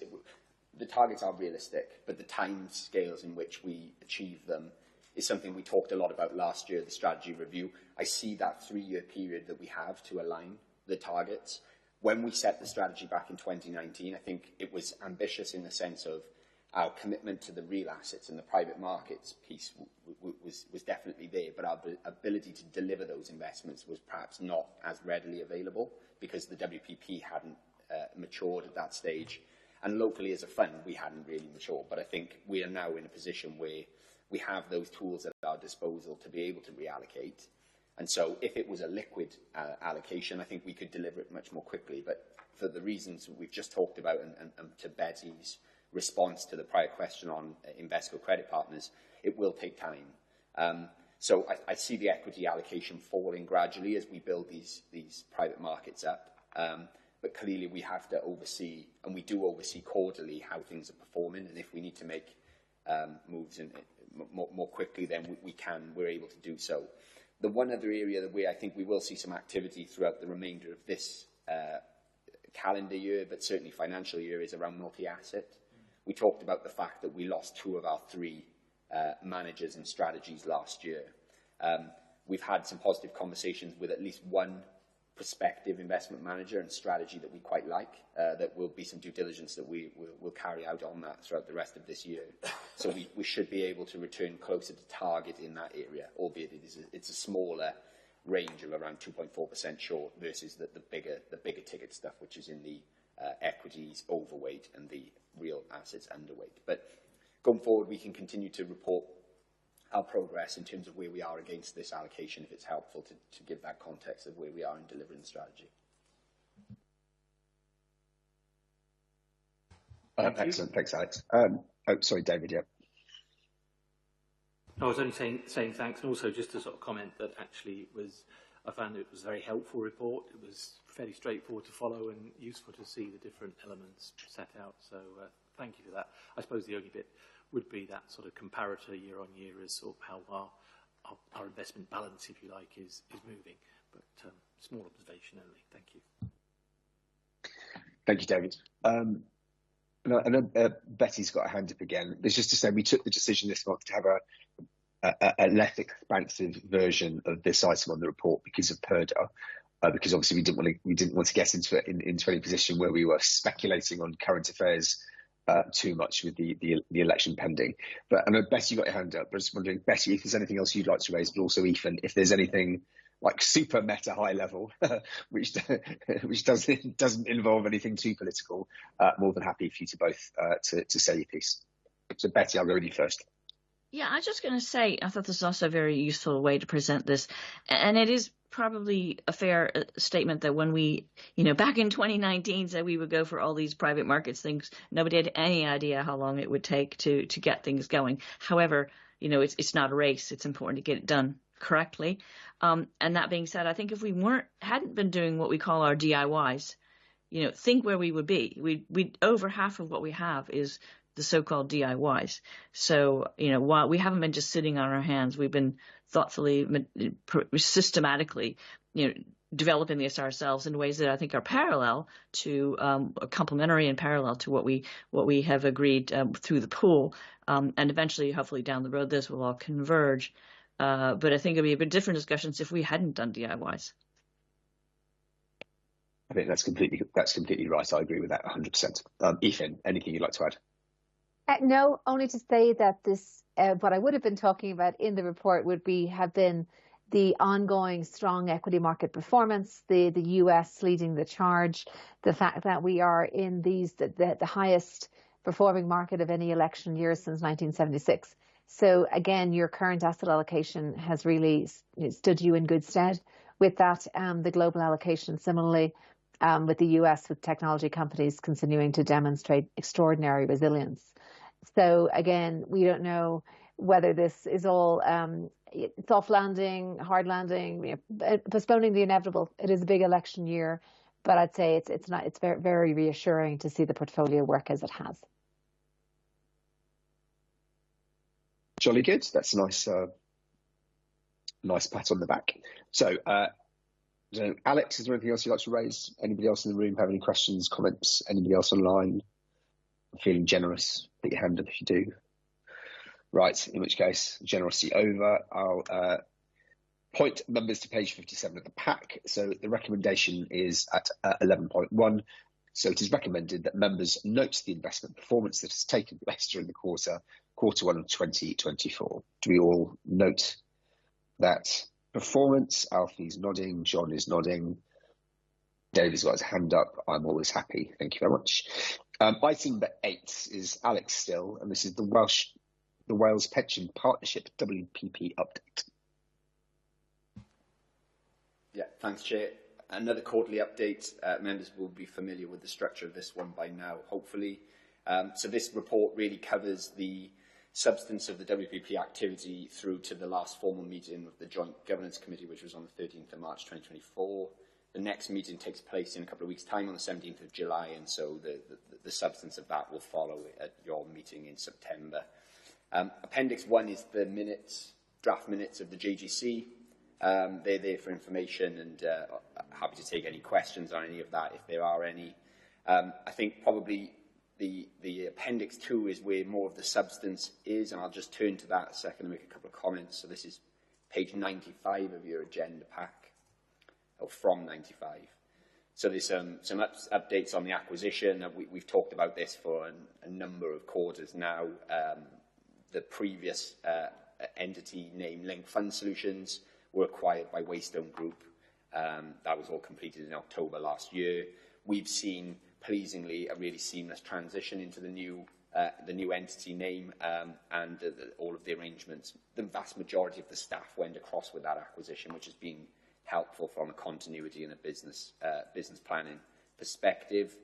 the targets are realistic, but the time scales in which we achieve them is something we talked a lot about last year, the strategy review. I see that 3-year period that we have to align the targets. When we set the strategy back in 2019, I think it was ambitious in the sense of our commitment to the real assets and the private markets piece was definitely there, but our ability to deliver those investments was perhaps not as readily available because the WPP hadn't matured at that stage. And locally as a fund, we hadn't really matured. But I think we are now in a position where we have those tools at our disposal to be able to reallocate. And so if it was a liquid allocation, I think we could deliver it much more quickly. But for the reasons we've just talked about and to Betty's response to the prior question on Invesco Credit Partners, it will take time. So I see the equity allocation falling gradually as we build these private markets up. But clearly we have to oversee, and we do oversee quarterly, how things are performing. And if we need to make moves more quickly, then we're able to do so. The one other area where I think we will see some activity throughout the remainder of this calendar year, but certainly financial year, is around multi-asset. We talked about the fact that we lost 2 of our 3 managers and strategies last year. We've had some positive conversations with at least one prospective investment manager and strategy that we quite like. That will be some due diligence that we'll carry out on that throughout the rest of this year. So we should be able to return closer to target in that area, albeit it's a smaller range of around 2.4% short versus the bigger ticket stuff, which is in the equities overweight and the real assets underweight. But going forward, we can continue to report our progress in terms of where we are against this allocation, if it's helpful to give that context of where we are in delivering the strategy. Excellent, thanks, Alex. Sorry, David, yeah. I was only saying thanks, and also just to sort of comment that actually I found it was a very helpful report. It was fairly straightforward to follow and useful to see the different elements set out. So thank you for that. I suppose the only bit would be that sort of comparator year on year as sort of how our investment balance, if you like, is moving. But small observation only. Thank you. Thank you, David. I know Betty's got a hand up again. It's just to say we took the decision this month to have a less expansive version of this item on the report because of PERDA. Because obviously we didn't want to get into any position where we were speculating on current affairs too much with the election pending. But I know Betty got your hand up. But I was wondering, Betty, if there's anything else you'd like to raise, but also Ethan, if there's anything like super meta high level, which doesn't involve anything too political, more than happy for you to both to say your piece. So Betty, I'll go with you first. Yeah, I was just going to say, I thought this was also a very useful way to present this. And it is probably a fair statement that when we, back in 2019 said we would go for all these private markets things, nobody had any idea how long it would take to get things going. However, it's not a race. It's important to get it done correctly. And that being said, I think if we hadn't been doing what we call our DIYs, think where we would be. We'd over half of what we have is the so-called DIYs. So, while we haven't been just sitting on our hands, we've been thoughtfully, systematically, developing this ourselves in ways that I think are parallel to, complementary and parallel to what we have agreed through the pool. And eventually, hopefully down the road, this will all converge. But I think it'd be a bit different discussions if we hadn't done DIYs. I think that's completely right. I agree with that 100%. Ethan, anything you'd like to add? No, only to say that this, what I would have been talking about in the report would have been the ongoing strong equity market performance, the US leading the charge, the fact that we are in the highest performing market of any election year since 1976. So again, your current asset allocation has really stood you in good stead with that. The global allocation similarly, with the US, with technology companies continuing to demonstrate extraordinary resilience. So again, we don't know whether this is all soft landing, hard landing, postponing the inevitable. It is a big election year, but I'd say it's very, very reassuring to see the portfolio work as it has. Jolly good. That's a nice pat on the back. So, Alex, is there anything else you'd like to raise? Anybody else in the room have any questions, comments? Anybody else online? I'm feeling generous. Put your hand up if you do. Right, in which case, generosity over. I'll point members to page 57 of the pack. So the recommendation is at 11.1. So it is recommended that members note the investment performance that has taken place during the quarter 1 of 2024. Do we all note that performance? Alfie's nodding, John is nodding, David's got his hand up. I'm always happy. Thank you very much. Item number 8 is Alex still, and this is the Wales Pension Partnership WPP update. Yeah, thanks, Chair. Another quarterly update. Members will be familiar with the structure of this one by now, hopefully. So this report really covers the substance of the WPP activity through to the last formal meeting of the Joint Governance Committee, which was on the 13th of March 2024. The next meeting takes place in a couple of weeks' time on the 17th of July, and so the substance of that will follow at your meeting in September. Appendix 1 is the minutes, draft minutes of the JGC. They're there for information, and happy to take any questions on any of that if there are any. I think probably the Appendix 2 is where more of the substance is, and I'll just turn to that a second and make a couple of comments. So this is page 95 of your agenda pack, or from 95. So there's some updates on the acquisition. We've talked about this for a number of quarters now. The previous entity named Link Fund Solutions were acquired by Waystone Group. That was all completed in October last year. We've seen, pleasingly, a really seamless transition into the new entity name, and all of the arrangements. The vast majority of the staff went across with that acquisition, which has been helpful from a continuity and a business planning perspective.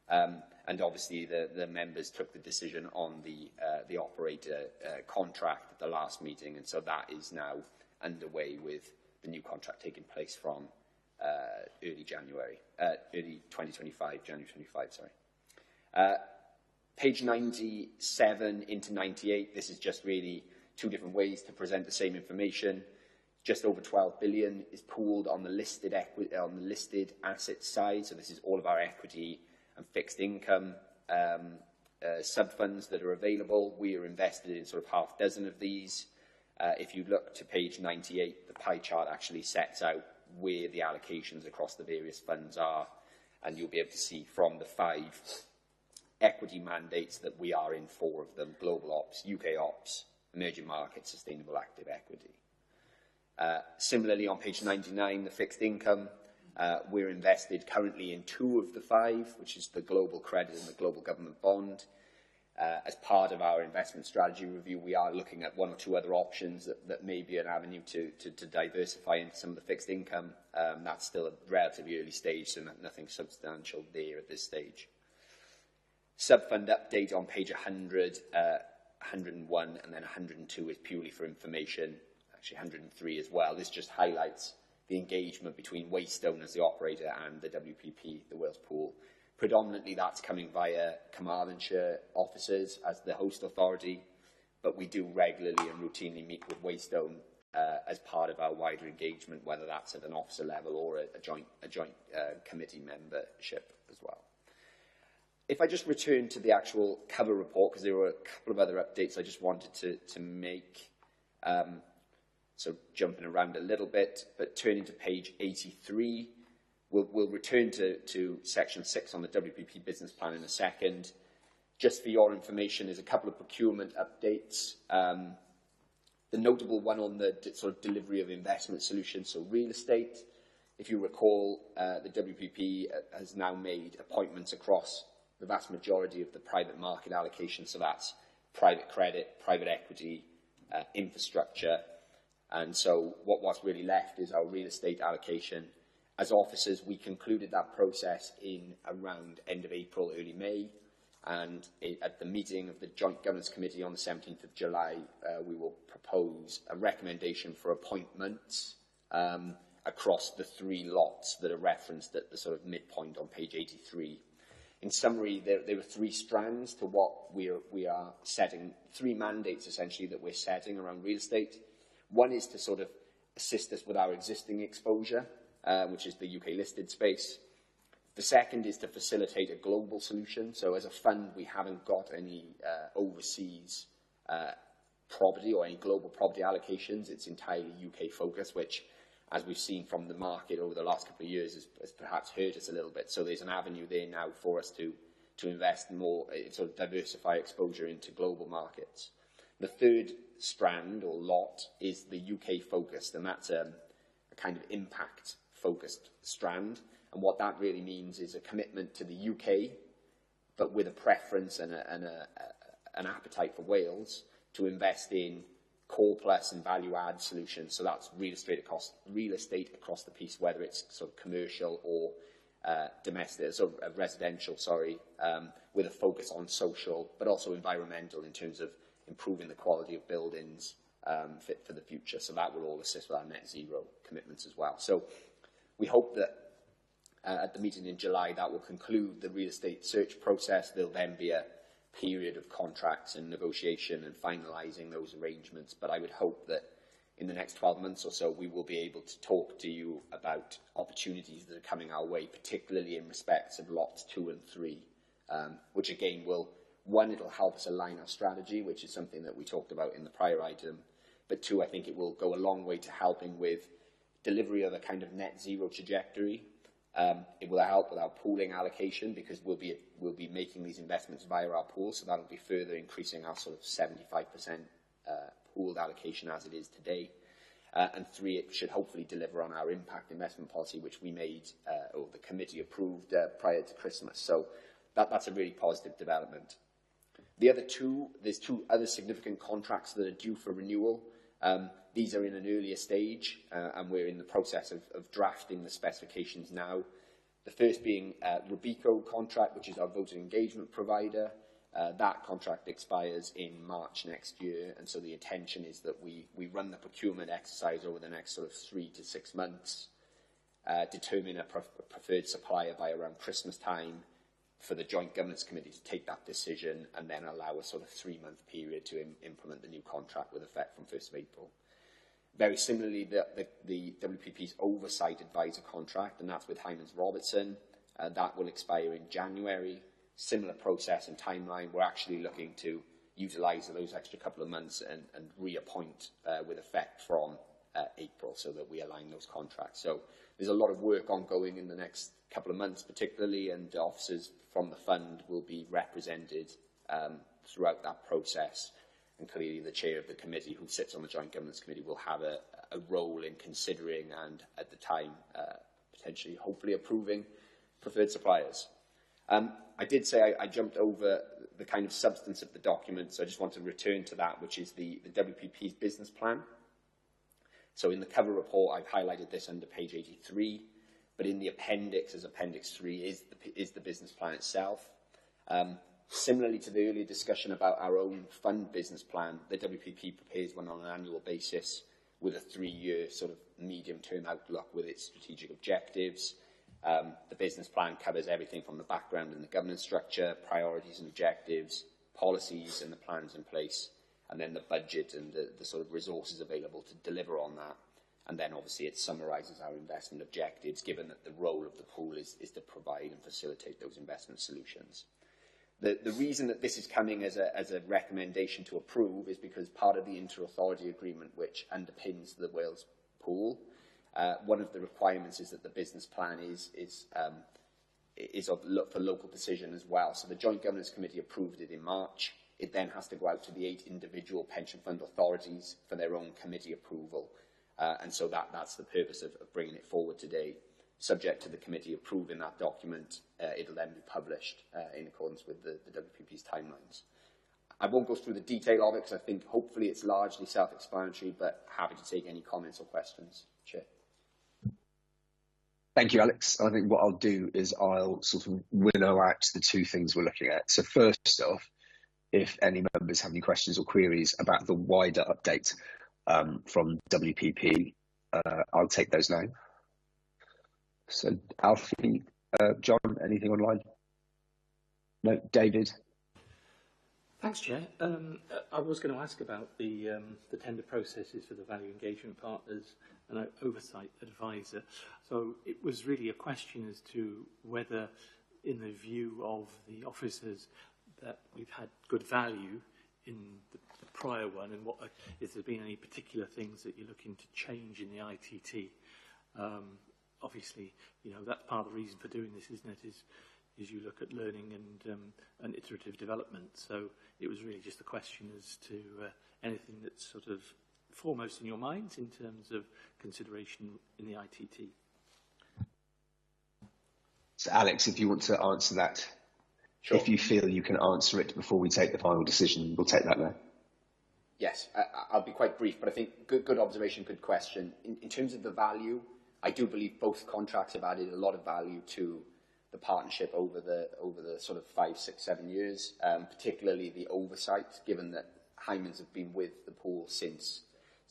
And obviously, the members took the decision on the operator contract at the last meeting, and so that is now underway with the new contract taking place from early 2025, January 25, sorry. Page 97 into 98, this is just really two different ways to present the same information. Just over 12 billion is pooled on the listed asset side, so this is all of our equity and fixed income sub-funds that are available. We are invested in sort of half a dozen of these. If you look to page 98, the pie chart actually sets out where the allocations across the various funds are, and you'll be able to see from the 5 equity mandates that we are in 4 of them: Global Ops, UK Ops, Emerging Markets, Sustainable Active Equity. Similarly, on page 99, the fixed income, we're invested currently in 2 of the 5, which is the Global Credit and the Global Government Bond. As part of our investment strategy review, we are looking at 1 or 2 other options that may be an avenue to diversify into some of the fixed income. That's still a relatively early stage, so nothing substantial there at this stage. Sub-fund update on page 100, 101, and then 102 is purely for information. Actually, 103 as well. This just highlights the engagement between Waystone as the operator and the WPP, the Wales Pool. Predominantly, that's coming via Carmarthenshire officers as the host authority, but we do regularly and routinely meet with Waystone as part of our wider engagement, whether that's at an officer level or a joint committee membership as well. If I just return to the actual cover report, because there were a couple of other updates I just wanted to make. So jumping around a little bit, but turning to page 83, we'll return to section 6 on the WPP business plan in a second. Just for your information, there's a couple of procurement updates. The notable one on the sort of delivery of investment solutions, so real estate. If you recall, the WPP has now made appointments across the vast majority of the private market allocation, so that's private credit, private equity, infrastructure. And so what's really left is our real estate allocation. As officers, we concluded that process in around end of April, early May. And at the meeting of the Joint Governance Committee on the 17th of July, we will propose a recommendation for appointments across the 3 lots that are referenced at the sort of midpoint on page 83. In summary, there are 3 strands to what we are setting, 3 mandates essentially that we're setting around real estate. One is to sort of assist us with our existing exposure, which is the UK listed space. The second is to facilitate a global solution. So as a fund, we haven't got any overseas property or any global property allocations. It's entirely UK focused, which, as we've seen from the market over the last couple of years, has perhaps hurt us a little bit. So there's an avenue there now for us to invest more, sort of diversify exposure into global markets. The third strand or lot is the UK focused, and that's a kind of impact focused strand. And what that really means is a commitment to the UK, but with a preference and an appetite for Wales to invest in core plus and value add solutions. So that's real estate across the piece, whether it's sort of commercial or domestic, so residential, with a focus on social, but also environmental in terms of improving the quality of buildings fit for the future. So that will all assist with our net zero commitments as well. So we hope that at the meeting in July that will conclude the real estate search process. There'll then be a period of contracts and negotiation and finalising those arrangements. But I would hope that in the next 12 months or so, we will be able to talk to you about opportunities that are coming our way, particularly in respect of lots 2 and 3, which again will, one, it'll help us align our strategy, which is something that we talked about in the prior item, but 2, I think it will go a long way to helping with delivery of a kind of net zero trajectory. It will help with our pooling allocation because we'll be making these investments via our pool, so that'll be further increasing our sort of 75% pooled allocation as it is today. And 3, it should hopefully deliver on our impact investment policy, which we made, or the committee approved prior to Christmas. So that's a really positive development. The other 2, there's 2 other significant contracts that are due for renewal. These are in an earlier stage, and we're in the process of drafting the specifications now. The first being Robeco contract, which is our voter engagement provider. That contract expires in March next year, and so the intention is that we run the procurement exercise over the next sort of 3 to 6 months, determine a preferred supplier by around Christmas time for the Joint Governance Committee to take that decision, and then allow a sort of 3-month period to implement the new contract with effect from 1st of April. Very similarly, the WPP's Oversight Advisor contract, and that's with Hymans Robertson, that will expire in January. Similar process and timeline. We're actually looking to utilise those extra couple of months and reappoint with effect from April, so that we align those contracts. So there's a lot of work ongoing in the next couple of months, particularly, and officers from the fund will be represented throughout that process. And clearly the chair of the committee, who sits on the Joint Governance Committee, will have a role in considering and, at the time, potentially, hopefully approving preferred suppliers. I did say I jumped over the kind of substance of the document, so I just want to return to that, which is the WPP's business plan. So in the cover report, I've highlighted this under page 83, but in the appendix, as Appendix 3, is the business plan itself. Similarly to the earlier discussion about our own fund business plan, the WPP prepares one on an annual basis with a 3-year sort of medium-term outlook with its strategic objectives. The business plan covers everything from the background and the governance structure, priorities and objectives, policies and the plans in place, and then the budget and the sort of resources available to deliver on that. And then obviously it summarises our investment objectives, given that the role of the pool is to provide and facilitate those investment solutions. The reason that this is coming as a recommendation to approve is because part of the inter-authority agreement, which underpins the Wales pool, one of the requirements is that the business plan is for local decision as well. So the Joint Governance Committee approved it in March. It then has to go out to the 8 individual pension fund authorities for their own committee approval. And so that's the purpose of bringing it forward today. Subject to the committee approving that document, it'll then be published in accordance with the WPP's timelines. I won't go through the detail of it because I think hopefully it's largely self-explanatory, but happy to take any comments or questions. Chair. Thank you, Alex. I think what I'll do is I'll sort of winnow out the 2 things we're looking at. So first off, if any members have any questions or queries about the wider update from WPP, I'll take those now. So Alfie, John, anything online? No, David? Thanks, Chair. I was going to ask about the tender processes for the value engagement partners and an oversight advisor. So it was really a question as to whether, in the view of the officers, that we've had good value in the prior one, and what if there's been any particular things that you're looking to change in the ITT. Obviously, you know, that's part of the reason for doing this, isn't it? Is you look at learning and iterative development. So it was really just a question as to anything that's sort of foremost in your minds in terms of consideration in the ITT. So Alex, if you want to answer that, sure. If you feel you can answer it before we take the final decision, we'll take that now. Yes, I'll be quite brief, but I think good observation, good question. In terms of the value, I do believe both contracts have added a lot of value to the partnership over the sort of 5, 6, 7 years, particularly the oversight, given that Hymans have been with the pool since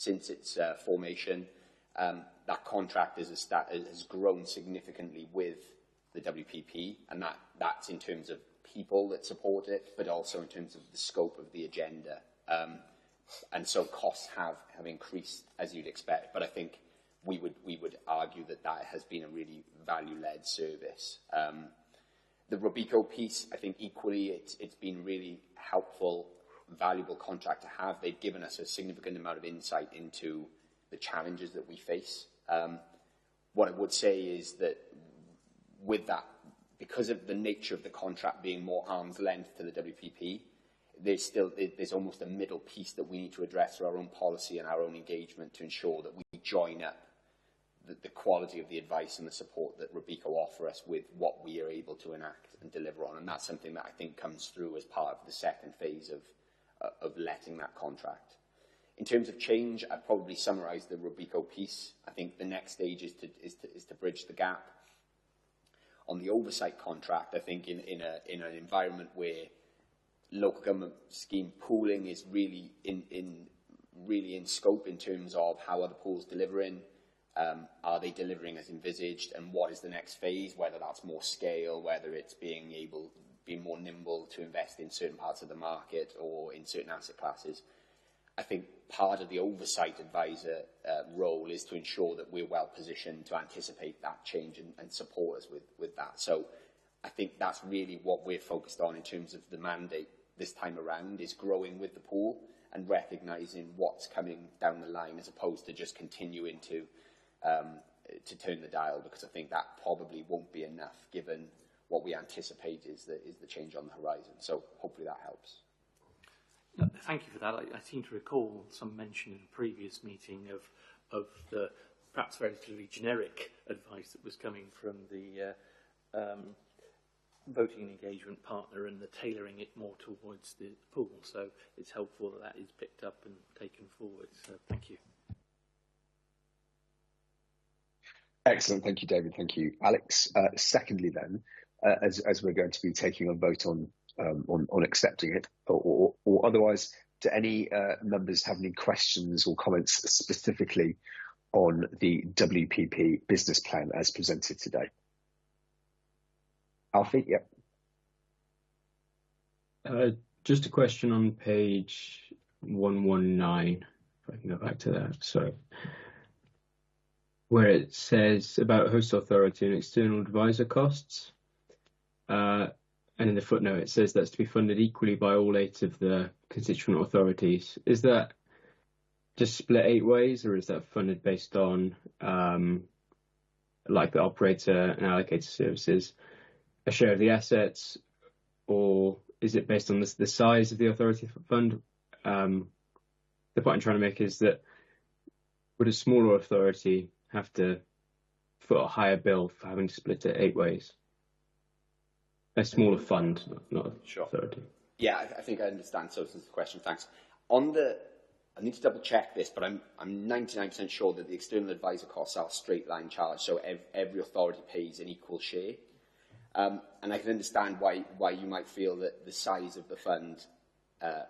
its formation. That contract has grown significantly with the WPP, and that's in terms of people that support it, but also in terms of the scope of the agenda. And so costs have increased, as you'd expect, but I think we would argue that has been a really value-led service. The Robeco piece, I think equally, it's been really helpful, valuable contract to have. They've given us a significant amount of insight into the challenges that we face. What I would say is that with that, because of the nature of the contract being more arm's length to the WPP, there's almost a middle piece that we need to address through our own policy and our own engagement to ensure that we join up the quality of the advice and the support that Robeco offer us with what we are able to enact and deliver on. And that's something that I think comes through as part of the second phase of letting that contract. In terms of change, I'd probably summarise the Robeco piece. I think the next stage is to bridge the gap. On the oversight contract, I think in an environment where local government scheme pooling is really in scope in terms of how are the pools delivering, are they delivering as envisaged, and what is the next phase, whether that's more scale, whether it's being more nimble to invest in certain parts of the market or in certain asset classes. I think part of the oversight advisor role is to ensure that we're well positioned to anticipate that change and support us with that. So I think that's really what we're focused on in terms of the mandate this time around, is growing with the pool and recognising what's coming down the line, as opposed to just continuing to turn the dial, because I think that probably won't be enough given what we anticipate is the change on the horizon. So hopefully that helps. Thank you for that. I seem to recall some mention in a previous meeting of the perhaps relatively generic advice that was coming from the voting and engagement partner, and the tailoring it more towards the pool. So it's helpful that is picked up and taken forward. So thank you. Excellent. Thank you, David. Thank you, Alex. Secondly, then, as we're going to be taking a vote on accepting it or otherwise, do any members have any questions or comments specifically on the WPP business plan as presented today? Alfie, yep. Just a question on page 119, if I can go back to that. So, where it says about host authority and external advisor costs. And in the footnote, it says that's to be funded equally by all 8 of the constituent authorities. Is that just split 8 ways, or is that funded based on, like the operator and allocated services, a share of the assets, or is it based on the size of the authority fund? The point I'm trying to make is that would a smaller authority have to foot a higher bill for having to split it 8 ways? A smaller fund, not a sure. authority. Yeah, I think I understand substance of the question. Thanks. I need to double check this, but I'm 99% sure that the external advisor costs are straight line charge, so every authority pays an equal share. And I can understand why you might feel that the size of the fund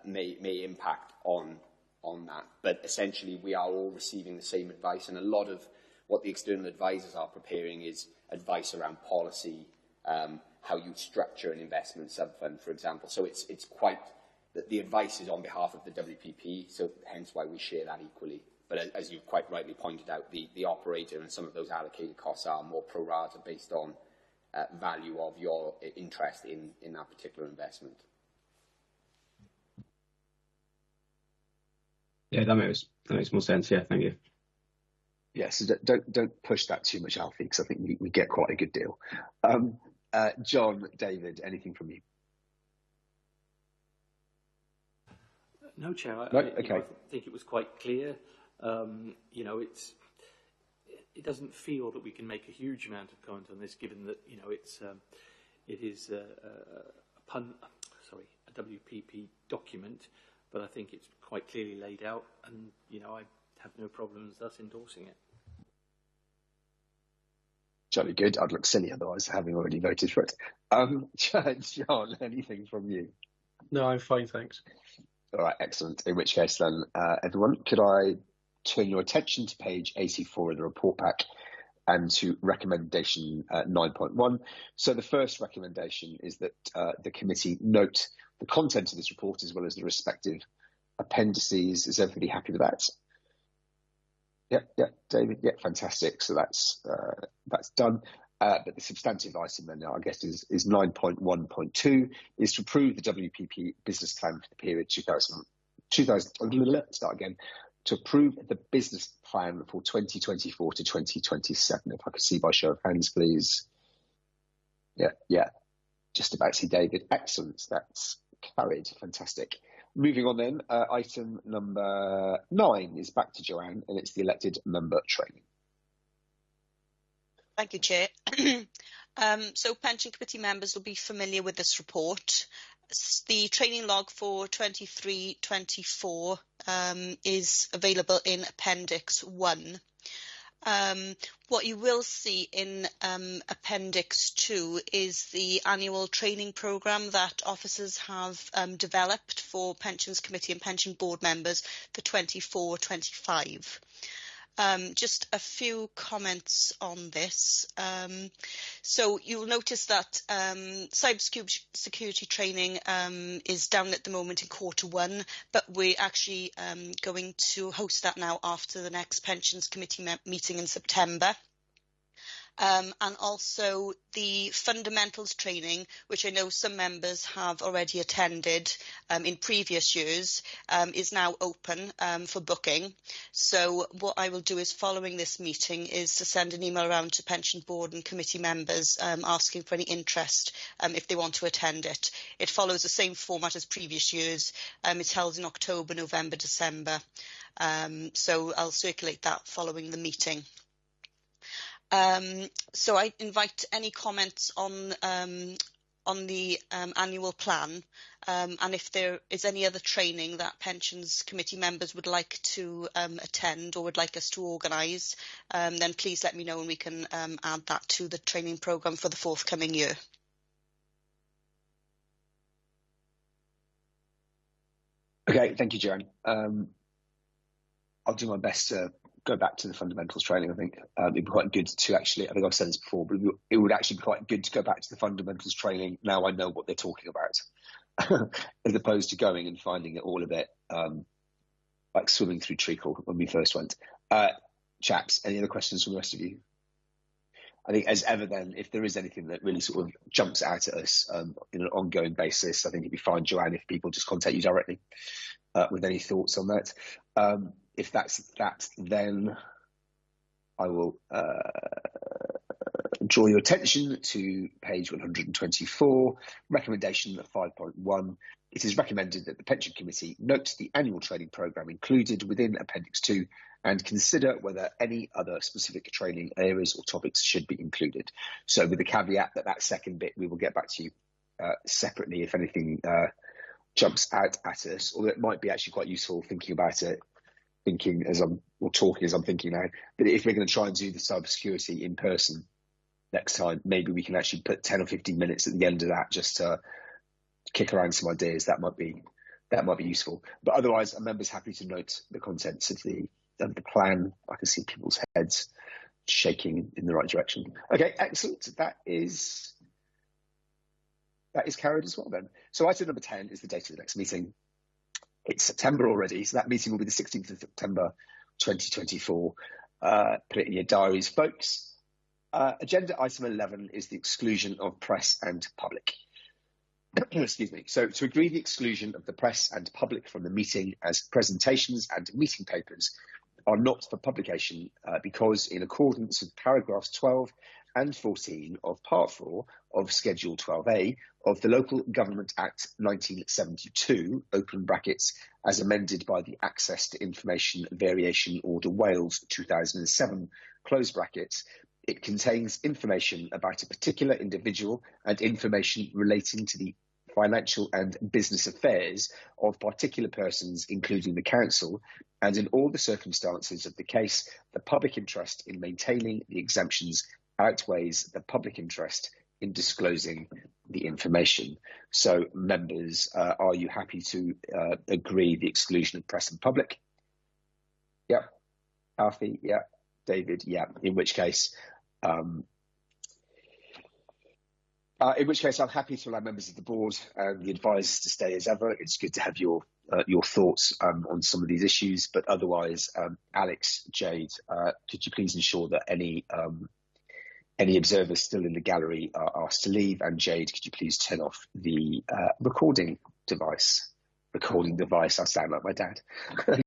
may impact on that. But essentially, we are all receiving the same advice, and a lot of what the external advisors are preparing is advice around policy, how you structure an investment sub-fund, for example. So it's quite, the advice is on behalf of the WPP, so hence why we share that equally. But as you've quite rightly pointed out, the operator and some of those allocated costs are more pro rata based on value of your interest in that particular investment. Yeah, that makes more sense. Yeah, thank you. Yes, yeah, so don't push that too much, Alfie, because I think we get quite a good deal. John, David, anything from you? No, Chair. Okay. I think it was quite clear. It doesn't feel that we can make a huge amount of comment on this, given that it is a WPP document, but I think it's quite clearly laid out, and I have no problems thus endorsing it. Jolly good. I'd look silly otherwise, having already voted for it. John, anything from you? No, I'm fine, thanks. All right, excellent. In which case then, everyone, could I turn your attention to page 84 of the report pack and to recommendation 9.1. So the first recommendation is that the committee note the content of this report as well as the respective appendices. Is everybody happy with that? Yep, David. Yeah, fantastic. So that's done. But the substantive item then, I guess, is 9.1.2 is to approve the WPP business plan for the period 2000. To approve the business plan for 2024 to 2027. If I could see by show of hands, please. Yeah. Just about to see David. Excellent. That's carried. Fantastic. Moving on then, item number 9 is back to Joanne, and it's the elected member training. Thank you, Chair. So Pension Committee members will be familiar with this report. The training log for 23-24 is available in Appendix 1. What you will see in Appendix 2 is the annual training programme that officers have developed for Pensions Committee and Pension Board members for 24-25. Just a few comments on this. So you'll notice that cybersecurity training is down at the moment in Q1, but we're actually going to host that now after the next Pensions Committee meeting in September. And also the fundamentals training, which I know some members have already attended in previous years, is now open for booking. So what I will do is, following this meeting, is to send an email around to Pension Board and committee members asking for any interest if they want to attend it. It follows the same format as previous years. It's held in October, November, December. So I'll circulate that following the meeting. So I invite any comments on the annual plan, and if there is any other training that Pensions Committee members would like to attend or would like us to organise, then please let me know and we can add that to the training programme for the forthcoming year. Okay, thank you, Joanne. I'll do my best to go back to the fundamentals training. I think it'd be quite good to actually, I think I've said this before, but it would actually be quite good to go back to the fundamentals training. Now I know what they're talking about, as opposed to going and finding it all a bit like swimming through treacle when we first went. Chaps, any other questions from the rest of you? I think, as ever then, if there is anything that really sort of jumps out at us on an ongoing basis, I think it'd be fine, Joanne, if people just contact you directly with any thoughts on that. If that's that, then I will draw your attention to page 124, recommendation 5.1. It is recommended that the Pension Committee note the annual training programme included within Appendix 2 and consider whether any other specific training areas or topics should be included. So with the caveat that that second bit, we will get back to you separately if anything jumps out at us, although it might be actually quite useful thinking about it, thinking as I'm thinking now. But if we're going to try and do the cybersecurity in person next time, maybe we can actually put 10 or 15 minutes at the end of that just to kick around some ideas. That might be useful. But otherwise, a member's happy to note the contents of the plan. I can see people's heads shaking in the right direction. Okay, excellent. That is carried as well then. So item number 10 is the date of the next meeting. It's September already, so that meeting will be the 16th of September 2024. Put it in your diaries, folks. Agenda item 11 is the exclusion of press and public. Excuse me. So to agree the exclusion of the press and public from the meeting as presentations and meeting papers are not for publication because, in accordance with paragraphs 12 and 14 of Part 4 of Schedule 12A of the Local Government Act 1972, open brackets, as amended by the Access to Information Variation Order Wales 2007, close brackets, it contains information about a particular individual and information relating to the financial and business affairs of particular persons, including the council, and in all the circumstances of the case, the public interest in maintaining the exemptions outweighs the public interest in disclosing the information. So, members, are you happy to agree the exclusion of press and public? Yeah. Alfie? Yeah. David? Yeah. In which case, I'm happy to allow members of the board and the advisors to stay as ever. It's good to have your thoughts on some of these issues, but otherwise, Alex, Jade, could you please ensure that any observers still in the gallery are asked to leave? And Jade, could you please turn off the recording device? I sound like my dad.